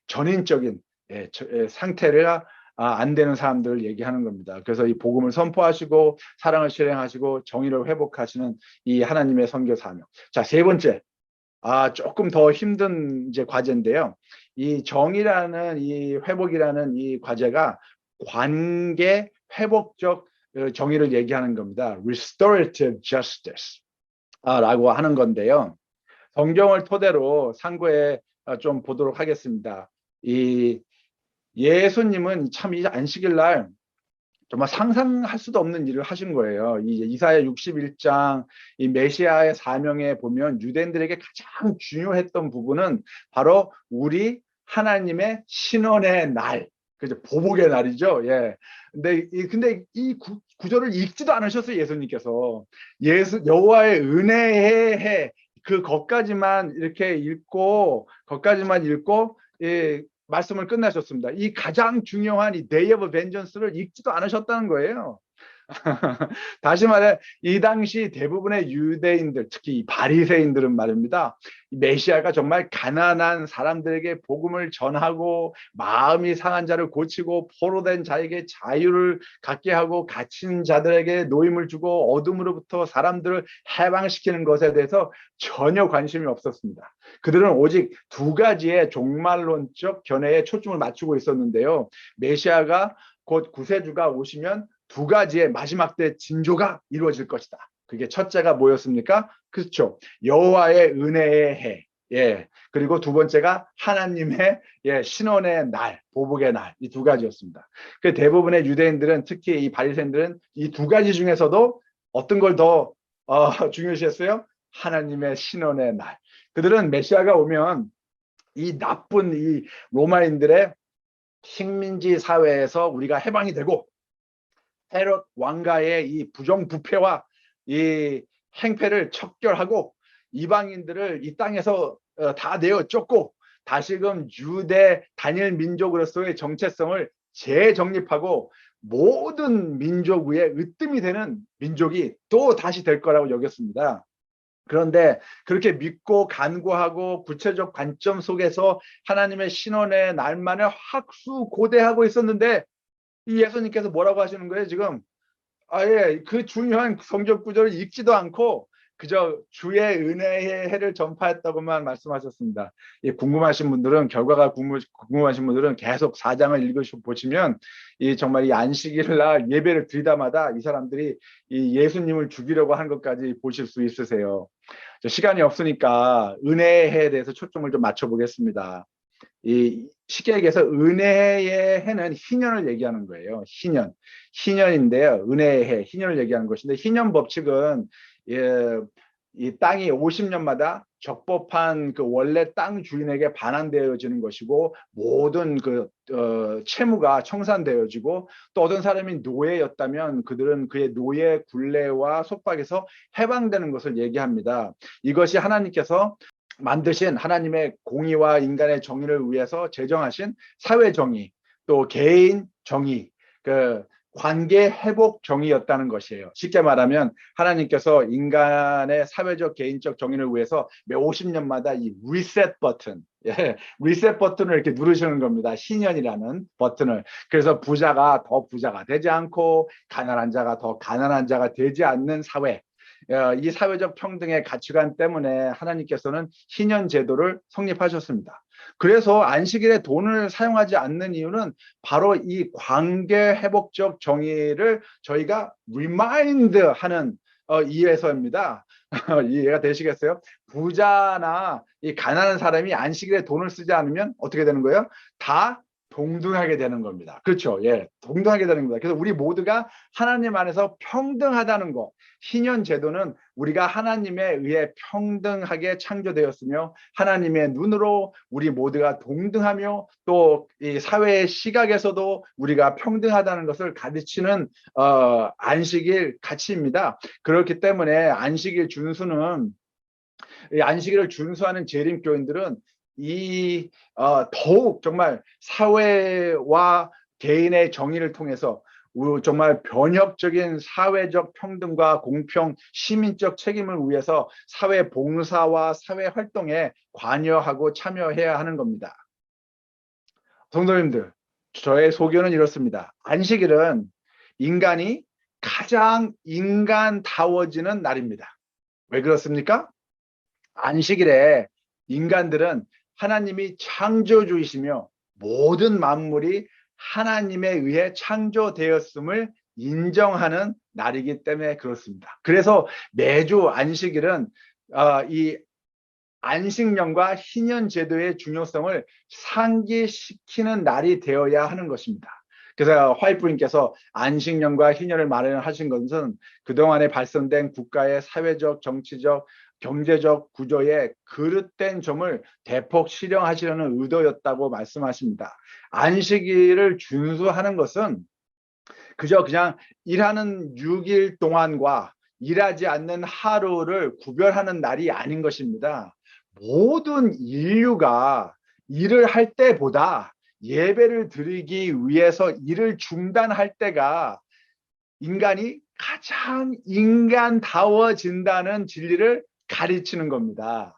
전인적인 상태를 안 되는 사람들을 얘기하는 겁니다. 그래서 이 복음을 선포하시고 사랑을 실행하시고 정의를 회복하시는 이 하나님의 선교 사명. 자, 세 번째, 조금 더 힘든 이제 과제인데요. 이 정의라는, 이 회복이라는 이 과제가 관계 회복적 정의를 얘기하는 겁니다. Restorative Justice 라고 하는 건데요. 성경을 토대로 상고에 좀 보도록 하겠습니다. 이 예수님은 참 이 안식일 날 정말 상상할 수도 없는 일을 하신 거예요. 이 이사야 61장 이 메시아의 사명에 보면 유대인들에게 가장 중요했던 부분은 바로 우리 하나님의 신원의 날, 그죠? 보복의 날이죠. 근데 이 구절을 읽지도 않으셨어요, 예수님께서. 여호와의 은혜의 해, 그것까지만 이렇게 읽고, 말씀을 끝내셨습니다. 이 가장 중요한 이 Day of Vengeance를 읽지도 않으셨다는 거예요. 다시 말해 이 당시 대부분의 유대인들, 특히 이 바리새인들은 말입니다. 메시아가 정말 가난한 사람들에게 복음을 전하고 마음이 상한 자를 고치고 포로된 자에게 자유를 갖게 하고 갇힌 자들에게 노임을 주고 어둠으로부터 사람들을 해방시키는 것에 대해서 전혀 관심이 없었습니다. 그들은 오직 두 가지의 종말론적 견해에 초점을 맞추고 있었는데요. 메시아가 곧 구세주가 오시면 두 가지의 마지막 때 징조가 이루어질 것이다. 그게 첫째가 뭐였습니까? 그렇죠. 여호와의 은혜의 해. 그리고 두 번째가 하나님의 신원의 날, 보복의 날. 이 두 가지였습니다. 그 대부분의 유대인들은, 특히 이 바리새인들은 이 두 가지 중에서도 어떤 걸 더 중요시했어요? 하나님의 신원의 날. 그들은 메시아가 오면 이 나쁜 이 로마인들의 식민지 사회에서 우리가 해방이 되고 헤롯 왕가의 이 부정부패와 이 행패를 척결하고 이방인들을 이 땅에서 다 내어 쫓고 다시금 유대 단일 민족으로서의 정체성을 재정립하고 모든 민족 위에 으뜸이 되는 민족이 또 다시 될 거라고 여겼습니다. 그런데 그렇게 믿고 간구하고 구체적 관점 속에서 하나님의 신원의 날만을 학수고대하고 있었는데 이 예수님께서 뭐라고 하시는 거예요 지금? 아예 그 중요한 성경 구절을 읽지도 않고 그저 주의 은혜의 해를 전파했다고만 말씀하셨습니다. 궁금하신 분들은 결과가 궁금하신 분들은 계속 4장을 읽으시면 이 정말 이 안식일 날 예배를 드리다마다 이 사람들이 이 예수님을 죽이려고 한 것까지 보실 수 있으세요. 시간이 없으니까 은혜의 해에 대해서 초점을 좀 맞춰보겠습니다. 이 쉽게 얘기해서 은혜의 해는 희년을 얘기하는 거예요. 희년인데요. 은혜의 해, 희년을 얘기하는 것인데 희년 법칙은 이 땅이 50년마다 적법한 그 원래 땅 주인에게 반환되어지는 것이고 모든 그 채무가 청산되어지고 또 어떤 사람이 노예였다면 그들은 그의 노예 굴레와 속박에서 해방되는 것을 얘기합니다. 이것이 하나님께서 만드신 하나님의 공의와 인간의 정의를 위해서 제정하신 사회 정의, 또 개인 정의, 그 관계 회복 정의였다는 것이에요. 쉽게 말하면 하나님께서 인간의 사회적 개인적 정의를 위해서 매 50년마다 이 리셋 버튼, 리셋 버튼을 이렇게 누르시는 겁니다. 희년이라는 버튼을. 그래서 부자가 더 부자가 되지 않고 가난한 자가 더 가난한 자가 되지 않는 사회, 이 사회적 평등의 가치관 때문에 하나님께서는 희년 제도를 성립하셨습니다. 그래서 안식일에 돈을 사용하지 않는 이유는 바로 이 관계 회복적 정의를 저희가 리마인드하는 이유에서입니다. 이해가 되시겠어요? 부자나 이 가난한 사람이 안식일에 돈을 쓰지 않으면 어떻게 되는 거예요? 다 동등하게 되는 겁니다. 그렇죠? 예, 동등하게 되는 겁니다. 그래서 우리 모두가 하나님 안에서 평등하다는 것. 희년 제도는 우리가 하나님에 의해 평등하게 창조되었으며 하나님의 눈으로 우리 모두가 동등하며 또 이 사회의 시각에서도 우리가 평등하다는 것을 가르치는 안식일 가치입니다. 그렇기 때문에 안식일 준수는 이 안식일을 준수하는 재림교인들은 더욱 정말 사회와 개인의 정의를 통해서 정말 변혁적인 사회적 평등과 공평, 시민적 책임을 위해서 사회 봉사와 사회 활동에 관여하고 참여해야 하는 겁니다. 성도님들, 저의 소견은 이렇습니다. 안식일은 인간이 가장 인간다워지는 날입니다. 왜 그렇습니까? 안식일에 인간들은 하나님이 창조주이시며 모든 만물이 하나님에 의해 창조되었음을 인정하는 날이기 때문에 그렇습니다. 그래서 매주 안식일은 이 안식년과 희년 제도의 중요성을 상기시키는 날이 되어야 하는 것입니다. 그래서 화이트님께서 안식년과 희년을 마련하신 것은 그동안에 발생된 국가의 사회적, 정치적, 경제적 구조의 그릇된 점을 대폭 실현하시려는 의도였다고 말씀하십니다. 안식일을 준수하는 것은 그냥 일하는 6일 동안과 일하지 않는 하루를 구별하는 날이 아닌 것입니다. 모든 인류가 일을 할 때보다 예배를 드리기 위해서 일을 중단할 때가 인간이 가장 인간다워진다는 진리를 가르치는 겁니다.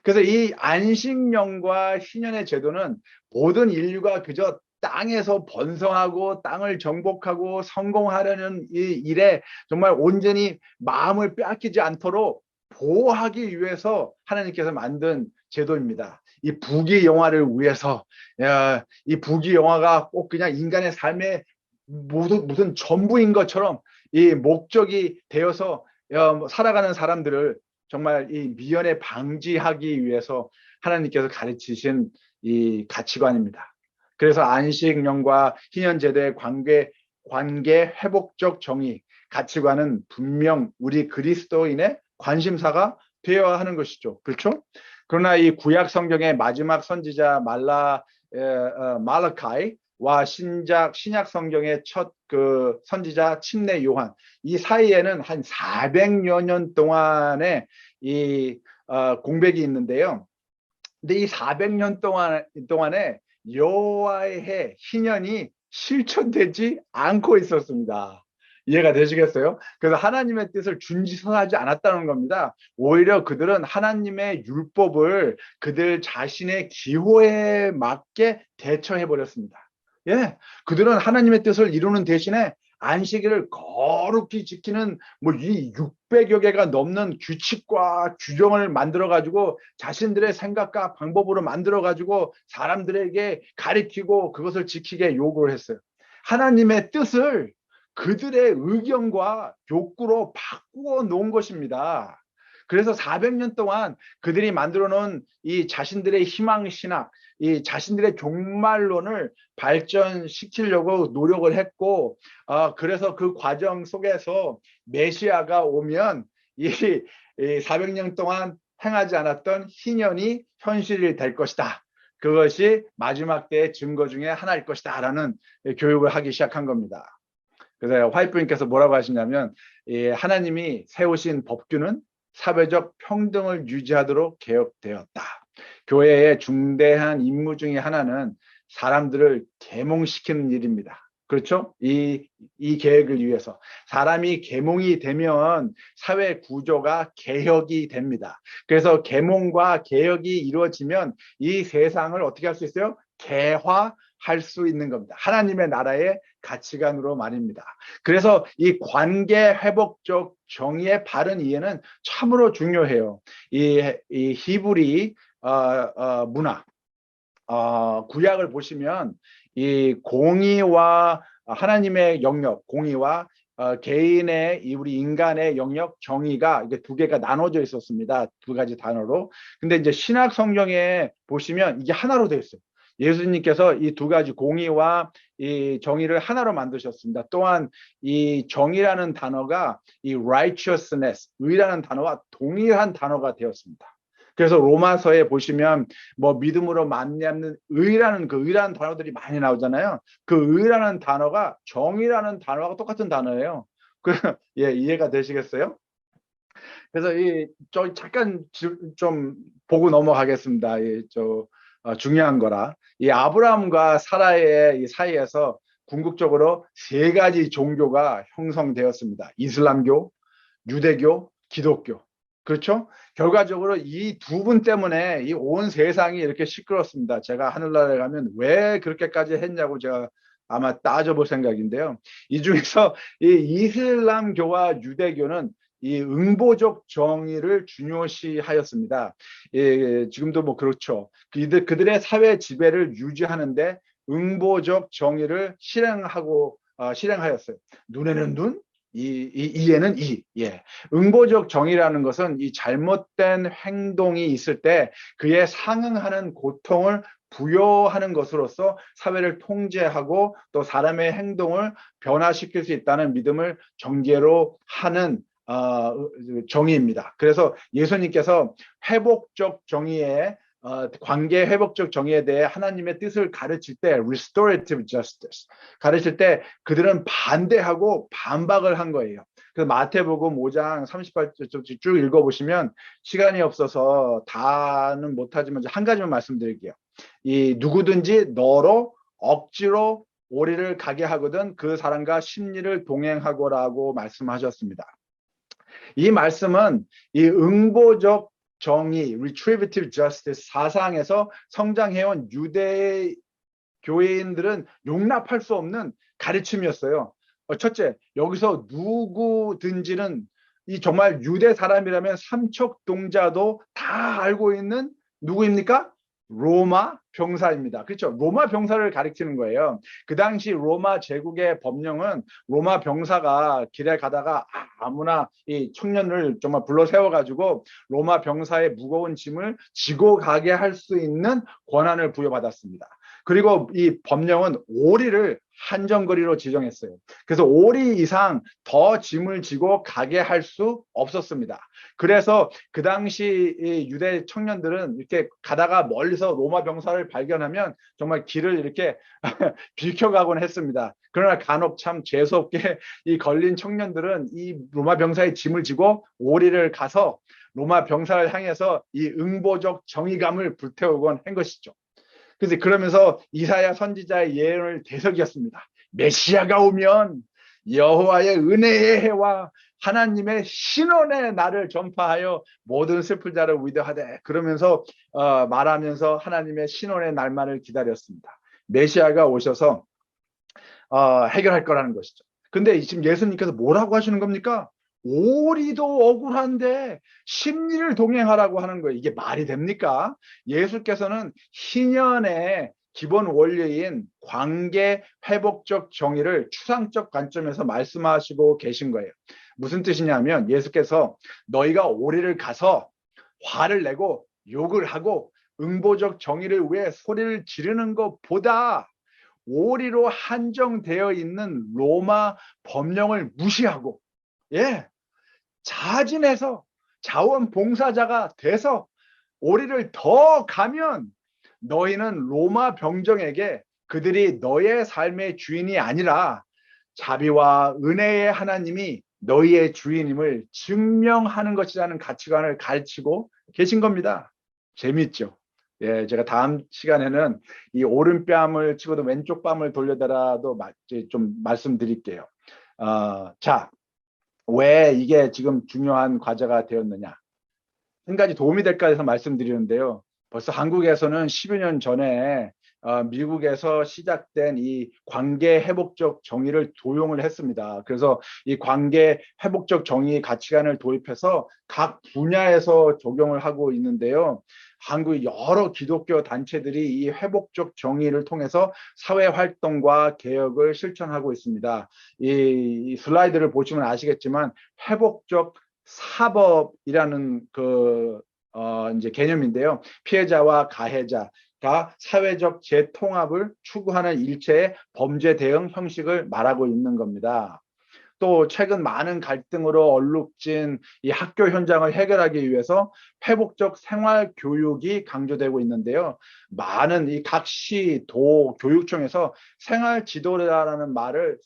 그래서 이 안식년과 희년의 제도는 모든 인류가 그저 땅에서 번성하고 땅을 정복하고 성공하려는 이 일에 정말 온전히 마음을 빼앗기지 않도록 보호하기 위해서 하나님께서 만든 제도입니다. 이 부귀영화를 위해서, 이 부귀영화가 꼭 그냥 인간의 삶의 무슨 전부인 것처럼 이 목적이 되어서 살아가는 사람들을 정말 이 미연에 방지하기 위해서 하나님께서 가르치신 이 가치관입니다. 그래서 안식년과 희년제도의 관계 회복적 정의, 가치관은 분명 우리 그리스도인의 관심사가 되어야 하는 것이죠. 그렇죠? 그러나 이 구약 성경의 마지막 선지자 말라카이와 신약 성경의 첫 그 선지자 침례 요한, 이 사이에는 한 400여 년 동안의 이 공백이 있는데요. 근데 이 400년 동안에 여호와의 희년이 실천되지 않고 있었습니다. 이해가 되시겠어요? 그래서 하나님의 뜻을 준지선하지 않았다는 겁니다. 오히려 그들은 하나님의 율법을 그들 자신의 기호에 맞게 대처해 버렸습니다. 예, 그들은 하나님의 뜻을 이루는 대신에 안식일을 거룩히 지키는 뭐 이 600여 개가 넘는 규칙과 규정을 만들어 가지고 자신들의 생각과 방법으로 만들어 가지고 사람들에게 가리키고 그것을 지키게 요구를 했어요. 하나님의 뜻을 그들의 의견과 욕구로 바꾸어 놓은 것입니다. 그래서 400년 동안 그들이 만들어 놓은 이 자신들의 희망신학, 이 자신들의 종말론을 발전시키려고 노력을 했고, 그래서 그 과정 속에서 메시아가 오면 이 400년 동안 행하지 않았던 희년이 현실이 될 것이다. 그것이 마지막 때의 증거 중에 하나일 것이다 라는 교육을 하기 시작한 겁니다. 그래서 화이트님께서 뭐라고 하시냐면, 하나님이 세우신 법규는 사회적 평등을 유지하도록 개혁되었다. 교회의 중대한 임무 중에 하나는 사람들을 계몽시키는 일입니다. 그렇죠? 이 계획을 위해서 사람이 계몽이 되면 사회 구조가 개혁이 됩니다. 그래서 계몽과 개혁이 이루어지면 이 세상을 어떻게 할 수 있어요? 개화할 수 있는 겁니다. 하나님의 나라의 가치관으로 말입니다. 그래서 이 관계 회복적 정의의 바른 이해는 참으로 중요해요. 이 히브리 문화, 구약을 보시면 이 공의와 하나님의 영역, 공의와 개인의 우리 인간의 영역, 정의가 이게 두 개가 나눠져 있었습니다. 두 가지 단어로. 근데 이제 신약 성경에 보시면 이게 하나로 되어 있어요. 예수님께서 이 두 가지 공의와 이 정의를 하나로 만드셨습니다. 또한 이 정의라는 단어가 이 righteousness, 의라는 단어와 동일한 단어가 되었습니다. 그래서 로마서에 보시면 뭐 믿음으로 말미암는 의라는 그 의라는 단어들이 많이 나오잖아요. 그 의라는 단어가 정의라는 단어와 똑같은 단어예요. 예, 이해가 되시겠어요? 그래서 저 잠깐 좀 보고 넘어가겠습니다. 중요한 거라. 이 아브라함과 사라의 이 사이에서 궁극적으로 세 가지 종교가 형성되었습니다. 이슬람교, 유대교, 기독교. 그렇죠? 결과적으로 이 두 분 때문에 이 온 세상이 이렇게 시끄럽습니다. 제가 하늘나라에 가면 왜 그렇게까지 했냐고 제가 아마 따져볼 생각인데요. 이 중에서 이 이슬람교와 유대교는 이 응보적 정의를 중요시하였습니다. 지금도 뭐 그렇죠. 그들의 사회 지배를 유지하는데 응보적 정의를 실행하였어요. 눈에는 눈, 이에는 이. 예. 응보적 정의라는 것은 이 잘못된 행동이 있을 때 그에 상응하는 고통을 부여하는 것으로서 사회를 통제하고 또 사람의 행동을 변화시킬 수 있다는 믿음을 전제로 하는 정의입니다. 그래서 예수님께서 회복적 정의에 관계 회복적 정의에 대해 하나님의 뜻을 가르칠 때 restorative justice 가르칠 때 그들은 반대하고 반박을 한 거예요. 그래서 마태복음 5장 38절 쭉 읽어보시면 시간이 없어서 다는 못하지만 한 가지만 말씀드릴게요. 이 누구든지 너로 억지로 오리를 가게 하거든 그 사람과 심리를 동행하고라고 말씀하셨습니다. 이 말씀은 이 응보적 정의, retributive justice 사상에서 성장해온 유대 교회인들은 용납할 수 없는 가르침이었어요. 첫째, 여기서 누구든지는 이 정말 유대 사람이라면 삼척동자도 다 알고 있는 누구입니까? 로마 병사입니다. 그렇죠? 로마 병사를 가리키는 거예요. 그 당시 로마 제국의 법령은 로마 병사가 길에 가다가 아무나 이 청년을 정말 불러 세워가지고 로마 병사의 무거운 짐을 지고 가게 할 수 있는 권한을 부여받았습니다. 그리고 이 법령은 오리를 한정거리로 지정했어요. 그래서 오리 이상 더 짐을 지고 가게 할 수 없었습니다. 그래서 그 당시 이 유대 청년들은 이렇게 가다가 멀리서 로마 병사를 발견하면 정말 길을 이렇게 비켜가곤 했습니다. 그러나 간혹 참 재수없게 이 걸린 청년들은 이 로마 병사의 짐을 지고 오리를 가서 로마 병사를 향해서 이 응보적 정의감을 불태우곤 한 것이죠. 근데 그러면서 이사야 선지자의 예언을 되새겼습니다. 메시아가 오면 여호와의 은혜의 해와 하나님의 신원의 날을 전파하여 모든 슬픈 자를 위로하되, 그러면서 말하면서 하나님의 신원의 날만을 기다렸습니다. 메시아가 오셔서 해결할 거라는 것이죠. 근데 지금 예수님께서 뭐라고 하시는 겁니까? 오리도 억울한데 심리를 동행하라고 하는 거예요. 이게 말이 됩니까? 예수께서는 희년의 기본 원리인 관계 회복적 정의를 추상적 관점에서 말씀하시고 계신 거예요. 무슨 뜻이냐면, 예수께서 너희가 오리를 가서 화를 내고 욕을 하고 응보적 정의를 위해 소리를 지르는 것보다 오리로 한정되어 있는 로마 법령을 무시하고, 자진해서 자원봉사자가 돼서 오리를 더 가면 너희는 로마 병정에게 그들이 너의 삶의 주인이 아니라 자비와 은혜의 하나님이 너희의 주인임을 증명하는 것이라는 가치관을 가르치고 계신 겁니다. 재밌죠? 제가 다음 시간에는 이 오른뺨을 치고도 왼쪽 뺨을 돌려달라도 좀 말씀드릴게요. 자, 왜 이게 지금 중요한 과제가 되었느냐? 한 가지 도움이 될까 해서 말씀드리는데요. 벌써 한국에서는 10여 년 전에 미국에서 시작된 이 관계 회복적 정의를 도용을 했습니다. 그래서 이 관계 회복적 정의 가치관을 도입해서 각 분야에서 적용을 하고 있는데요. 한국 여러 기독교 단체들이 이 회복적 정의를 통해서 사회 활동과 개혁을 실천하고 있습니다. 이 슬라이드를 보시면 아시겠지만 회복적 사법이라는 이제 개념인데요. 피해자와 가해자가 사회적 재통합을 추구하는 일체의 범죄 대응 형식을 말하고 있는 겁니다. 또 최근 많은 갈등으로 얼룩진 이 학교 현장을 해결하기 위해서 회복적 생활 교육이 강조되고 있는데요. 많은 이 각 시, 도, 교육청에서 생활 지도라는 말을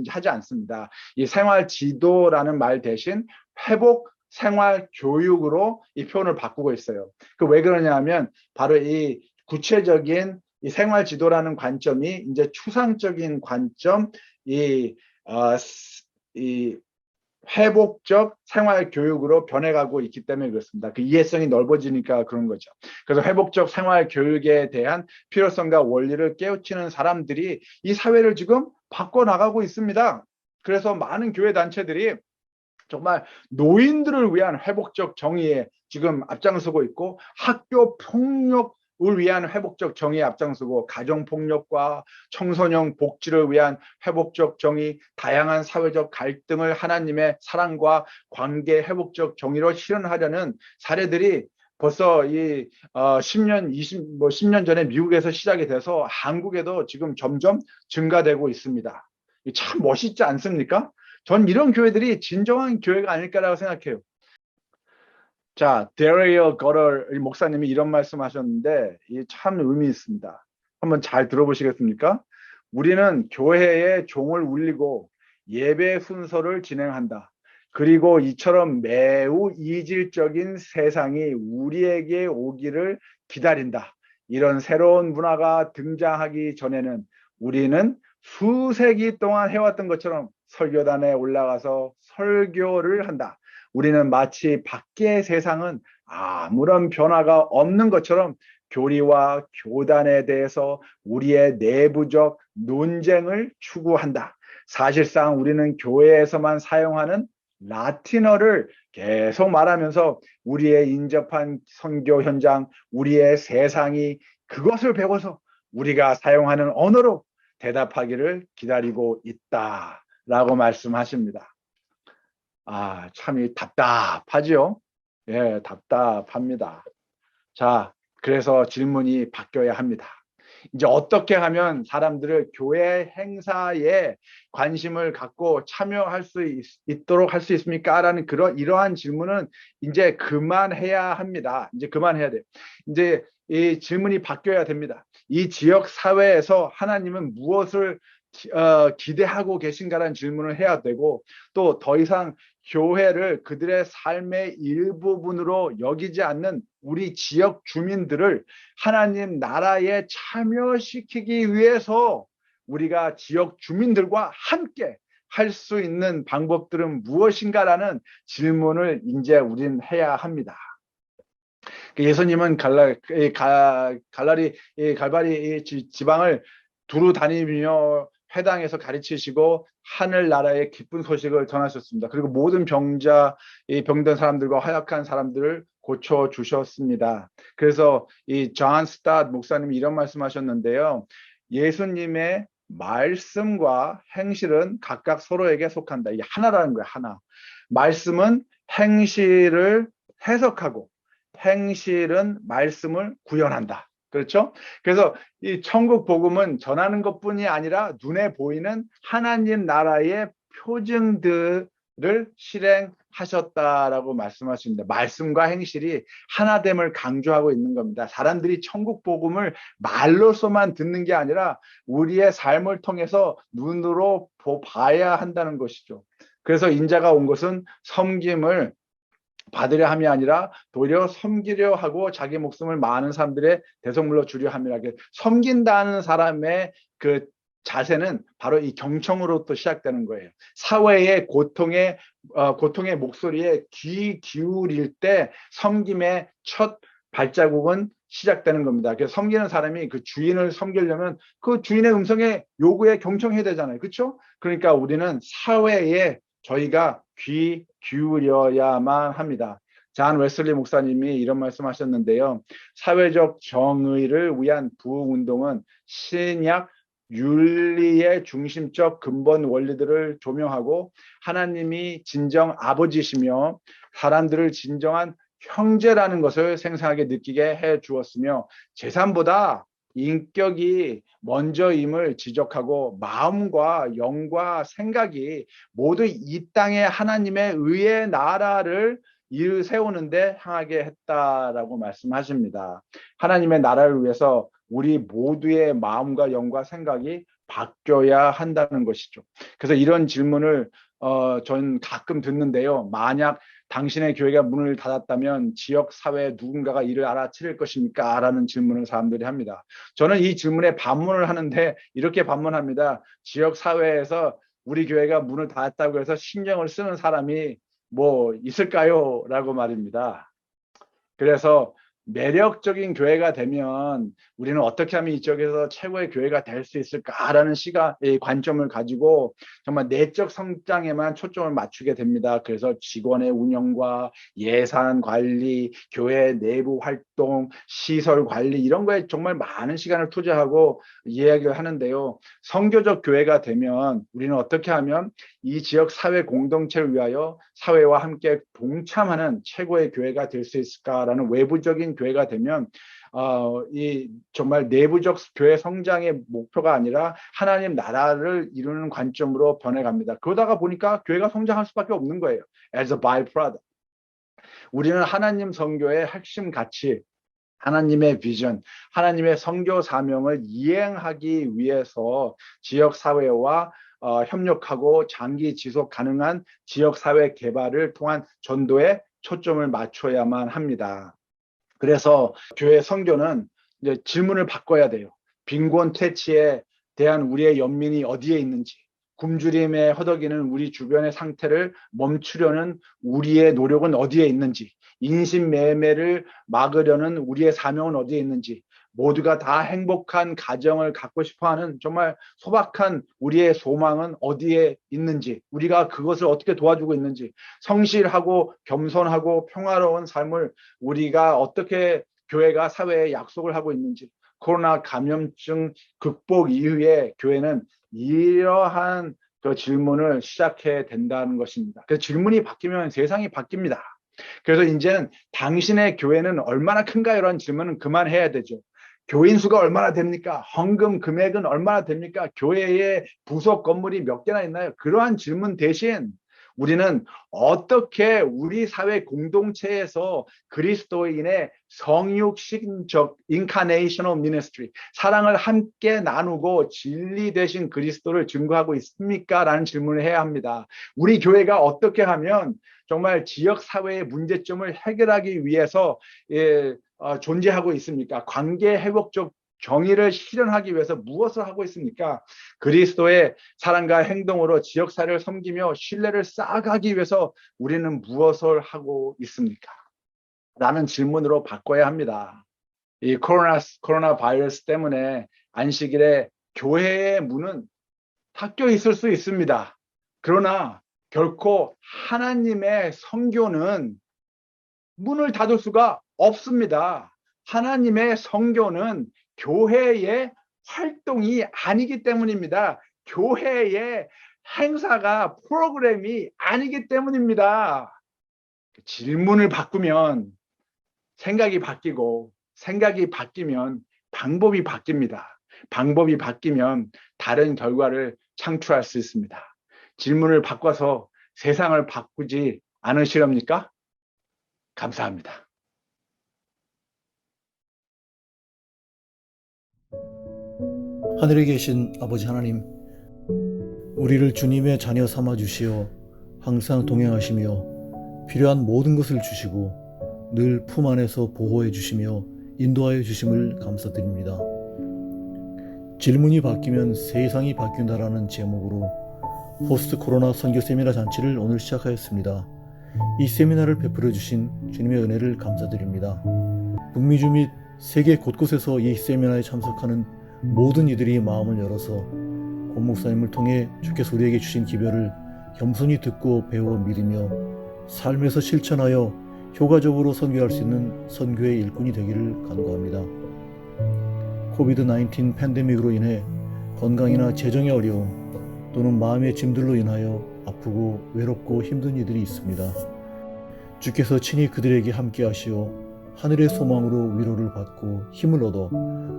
이제 하지 않습니다. 이 생활 지도라는 말 대신 회복 생활 교육으로 이 표현을 바꾸고 있어요. 왜 그러냐면 바로 이 구체적인 이 생활 지도라는 관점이 이제 추상적인 관점, 이 회복적 생활 교육으로 변해가고 있기 때문에 그렇습니다. 그 이해성이 넓어지니까 그런 거죠. 그래서 회복적 생활 교육에 대한 필요성과 원리를 깨우치는 사람들이 이 사회를 지금 바꿔나가고 있습니다. 그래서 많은 교회 단체들이 정말 노인들을 위한 회복적 정의에 지금 앞장서고 있고, 학교 폭력을 위한 회복적 정의에 앞장서고, 가정폭력과 청소년 복지를 위한 회복적 정의, 다양한 사회적 갈등을 하나님의 사랑과 관계 회복적 정의로 실현하려는 사례들이 벌써 10년 전에 미국에서 시작이 돼서 한국에도 지금 점점 증가되고 있습니다. 참 멋있지 않습니까? 전 이런 교회들이 진정한 교회가 아닐까라고 생각해요. 자, 데리어 거럴 목사님이 이런 말씀하셨는데 이게 참 의미 있습니다. 한번 잘 들어보시겠습니까? 우리는 교회의 종을 울리고 예배 순서를 진행한다. 그리고 이처럼 매우 이질적인 세상이 우리에게 오기를 기다린다. 이런 새로운 문화가 등장하기 전에는 우리는 수세기 동안 해왔던 것처럼 설교단에 올라가서 설교를 한다. 우리는 마치 밖의 세상은 아무런 변화가 없는 것처럼 교리와 교단에 대해서 우리의 내부적 논쟁을 추구한다. 사실상 우리는 교회에서만 사용하는 라틴어를 계속 말하면서 우리의 인접한 선교 현장, 우리의 세상이 그것을 배워서 우리가 사용하는 언어로 대답하기를 기다리고 있다라고 말씀하십니다. 참 답답하죠? 답답합니다. 자, 그래서 질문이 바뀌어야 합니다. 이제 어떻게 하면 사람들을 교회 행사에 관심을 갖고 참여할 수 있도록 할 수 있습니까? 라는 이러한 질문은 이제 그만해야 합니다. 이제 그만해야 돼요. 이제 이 질문이 바뀌어야 됩니다. 이 지역 사회에서 하나님은 무엇을 기대하고 계신가라는 질문을 해야 되고, 또 더 이상 교회를 그들의 삶의 일부분으로 여기지 않는 우리 지역 주민들을 하나님 나라에 참여시키기 위해서 우리가 지역 주민들과 함께 할 수 있는 방법들은 무엇인가라는 질문을 이제 우리는 해야 합니다. 예수님은 갈바리 지방을 두루 다니며 회당에서 가르치시고 하늘나라의 기쁜 소식을 전하셨습니다. 그리고 모든 병든 사람들과 허약한 사람들을 고쳐주셨습니다. 그래서 이 존 스타트 목사님이 이런 말씀하셨는데요. 예수님의 말씀과 행실은 각각 서로에게 속한다. 이게 하나라는 거예요. 하나. 말씀은 행실을 해석하고 행실은 말씀을 구현한다. 그렇죠? 그래서 이 천국 복음은 전하는 것뿐이 아니라 눈에 보이는 하나님 나라의 표징들을 실행하셨다라고 말씀하십니다. 말씀과 행실이 하나됨을 강조하고 있는 겁니다. 사람들이 천국 복음을 말로서만 듣는 게 아니라 우리의 삶을 통해서 눈으로 봐야 한다는 것이죠. 그래서 인자가 온 것은 섬김을 받으려 함이 아니라 도리어 섬기려 하고 자기 목숨을 많은 사람들의 대속물로 주려 함이라. 섬긴다는 사람의 그 자세는 바로 이 경청으로부터 시작되는 거예요. 사회의 고통의 목소리에 귀 기울일 때 섬김의 첫 발자국은 시작되는 겁니다. 그래서 섬기는 사람이 그 주인을 섬기려면 그 주인의 음성에 요구에 경청해야 되잖아요. 그렇죠? 그러니까 우리는 사회에 저희가 귀 기울여야만 합니다. 존 웨슬리 목사님이 이런 말씀하셨는데요. 사회적 정의를 위한 부흥운동은 신약 윤리의 중심적 근본 원리들을 조명하고 하나님이 진정 아버지시며 사람들을 진정한 형제라는 것을 생생하게 느끼게 해 주었으며 재산보다 인격이 먼저임을 지적하고 마음과 영과 생각이 모두 이 땅의 하나님의 의의 나라를 세우는데 향하게 했다라고 말씀하십니다. 하나님의 나라를 위해서 우리 모두의 마음과 영과 생각이 바뀌어야 한다는 것이죠. 그래서 이런 질문을 전 가끔 듣는데요. 만약 당신의 교회가 문을 닫았다면 지역 사회에 누군가가 이를 알아차릴 것입니까? 라는 질문을 사람들이 합니다. 저는 이 질문에 반문을 하는데 이렇게 반문합니다. 지역 사회에서 우리 교회가 문을 닫았다고 해서 신경을 쓰는 사람이 뭐 있을까요? 라고 말입니다. 그래서 매력적인 교회가 되면 우리는 어떻게 하면 이쪽에서 최고의 교회가 될 수 있을까라는 관점을 가지고 정말 내적 성장에만 초점을 맞추게 됩니다. 그래서 직원의 운영과 예산 관리, 교회 내부 활동, 시설 관리 이런 거에 정말 많은 시간을 투자하고 이야기를 하는데요. 선교적 교회가 되면 우리는 어떻게 하면 이 지역 사회 공동체를 위하여 사회와 함께 동참하는 최고의 교회가 될 수 있을까라는 외부적인 교회가 되면 이 정말 내부적 교회 성장의 목표가 아니라 하나님 나라를 이루는 관점으로 변해갑니다. 그러다가 보니까 교회가 성장할 수밖에 없는 거예요. As a byproduct. 우리는 하나님 선교의 핵심 가치, 하나님의 비전, 하나님의 선교 사명을 이행하기 위해서 지역 사회와 협력하고 장기 지속 가능한 지역 사회 개발을 통한 전도에 초점을 맞춰야만 합니다. 그래서 교회 선교는 이제 질문을 바꿔야 돼요. 빈곤 퇴치에 대한 우리의 연민이 어디에 있는지, 굶주림에 허덕이는 우리 주변의 상태를 멈추려는 우리의 노력은 어디에 있는지, 인신매매를 막으려는 우리의 사명은 어디에 있는지, 모두가 다 행복한 가정을 갖고 싶어하는 정말 소박한 우리의 소망은 어디에 있는지, 우리가 그것을 어떻게 도와주고 있는지, 성실하고 겸손하고 평화로운 삶을 우리가 어떻게 교회가 사회에 약속을 하고 있는지, 코로나 감염증 극복 이후에 교회는 이러한 그 질문을 시작해야 된다는 것입니다. 그 질문이 바뀌면 세상이 바뀝니다. 그래서 이제는 당신의 교회는 얼마나 큰가요? 라는 질문은 그만해야 되죠. 교인 수가 얼마나 됩니까? 헌금 금액은 얼마나 됩니까? 교회에 부속 건물이 몇 개나 있나요? 그러한 질문 대신 우리는 어떻게 우리 사회 공동체에서 그리스도인의 성육신적 인카네이셔널 미니스트리, 사랑을 함께 나누고 진리 되신 그리스도를 증거하고 있습니까? 라는 질문을 해야 합니다. 우리 교회가 어떻게 하면 정말 지역 사회의 문제점을 해결하기 위해서 존재하고 있습니까? 관계 회복적 정의를 실현하기 위해서 무엇을 하고 있습니까? 그리스도의 사랑과 행동으로 지역사회를 섬기며 신뢰를 쌓아가기 위해서 우리는 무엇을 하고 있습니까? 라는 질문으로 바꿔야 합니다. 이 코로나 바이러스 때문에 안식일에 교회의 문은 닫혀 있을 수 있습니다. 그러나 결코 하나님의 선교는 문을 닫을 수가 없습니다. 하나님의 선교는 교회의 활동이 아니기 때문입니다. 교회의 행사가 프로그램이 아니기 때문입니다. 질문을 바꾸면 생각이 바뀌고, 생각이 바뀌면 방법이 바뀝니다. 방법이 바뀌면 다른 결과를 창출할 수 있습니다. 질문을 바꿔서 세상을 바꾸지 않으시렵니까? 감사합니다. 하늘에 계신 아버지 하나님, 우리를 주님의 자녀 삼아 주시어 항상 동행하시며 필요한 모든 것을 주시고 늘 품 안에서 보호해 주시며 인도하여 주심을 감사드립니다. 질문이 바뀌면 세상이 바뀐다라는 제목으로 포스트 코로나 선교 세미나 잔치를 오늘 시작하였습니다. 이 세미나를 베풀어 주신 주님의 은혜를 감사드립니다. 북미주 및 세계 곳곳에서 이 세미나에 참석하는 모든 이들이 마음을 열어서 권 목사님을 통해 주께서 우리에게 주신 기별을 겸손히 듣고 배워 믿으며 삶에서 실천하여 효과적으로 선교할 수 있는 선교의 일꾼이 되기를 간구합니다. 코비드-19 팬데믹으로 인해 건강이나 재정의 어려움 또는 마음의 짐들로 인하여 아프고 외롭고 힘든 이들이 있습니다. 주께서 친히 그들에게 함께 하시어 하늘의 소망으로 위로를 받고 힘을 얻어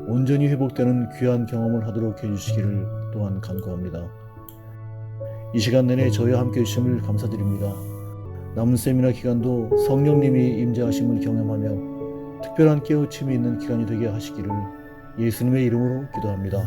온전히 회복되는 귀한 경험을 하도록 해주시기를 또한 간구합니다. 이 시간 내내 저희와 함께 해주심을 감사드립니다. 남은 세미나 기간도 성령님이 임재하심을 경험하며 특별한 깨우침이 있는 기간이 되게 하시기를 예수님의 이름으로 기도합니다.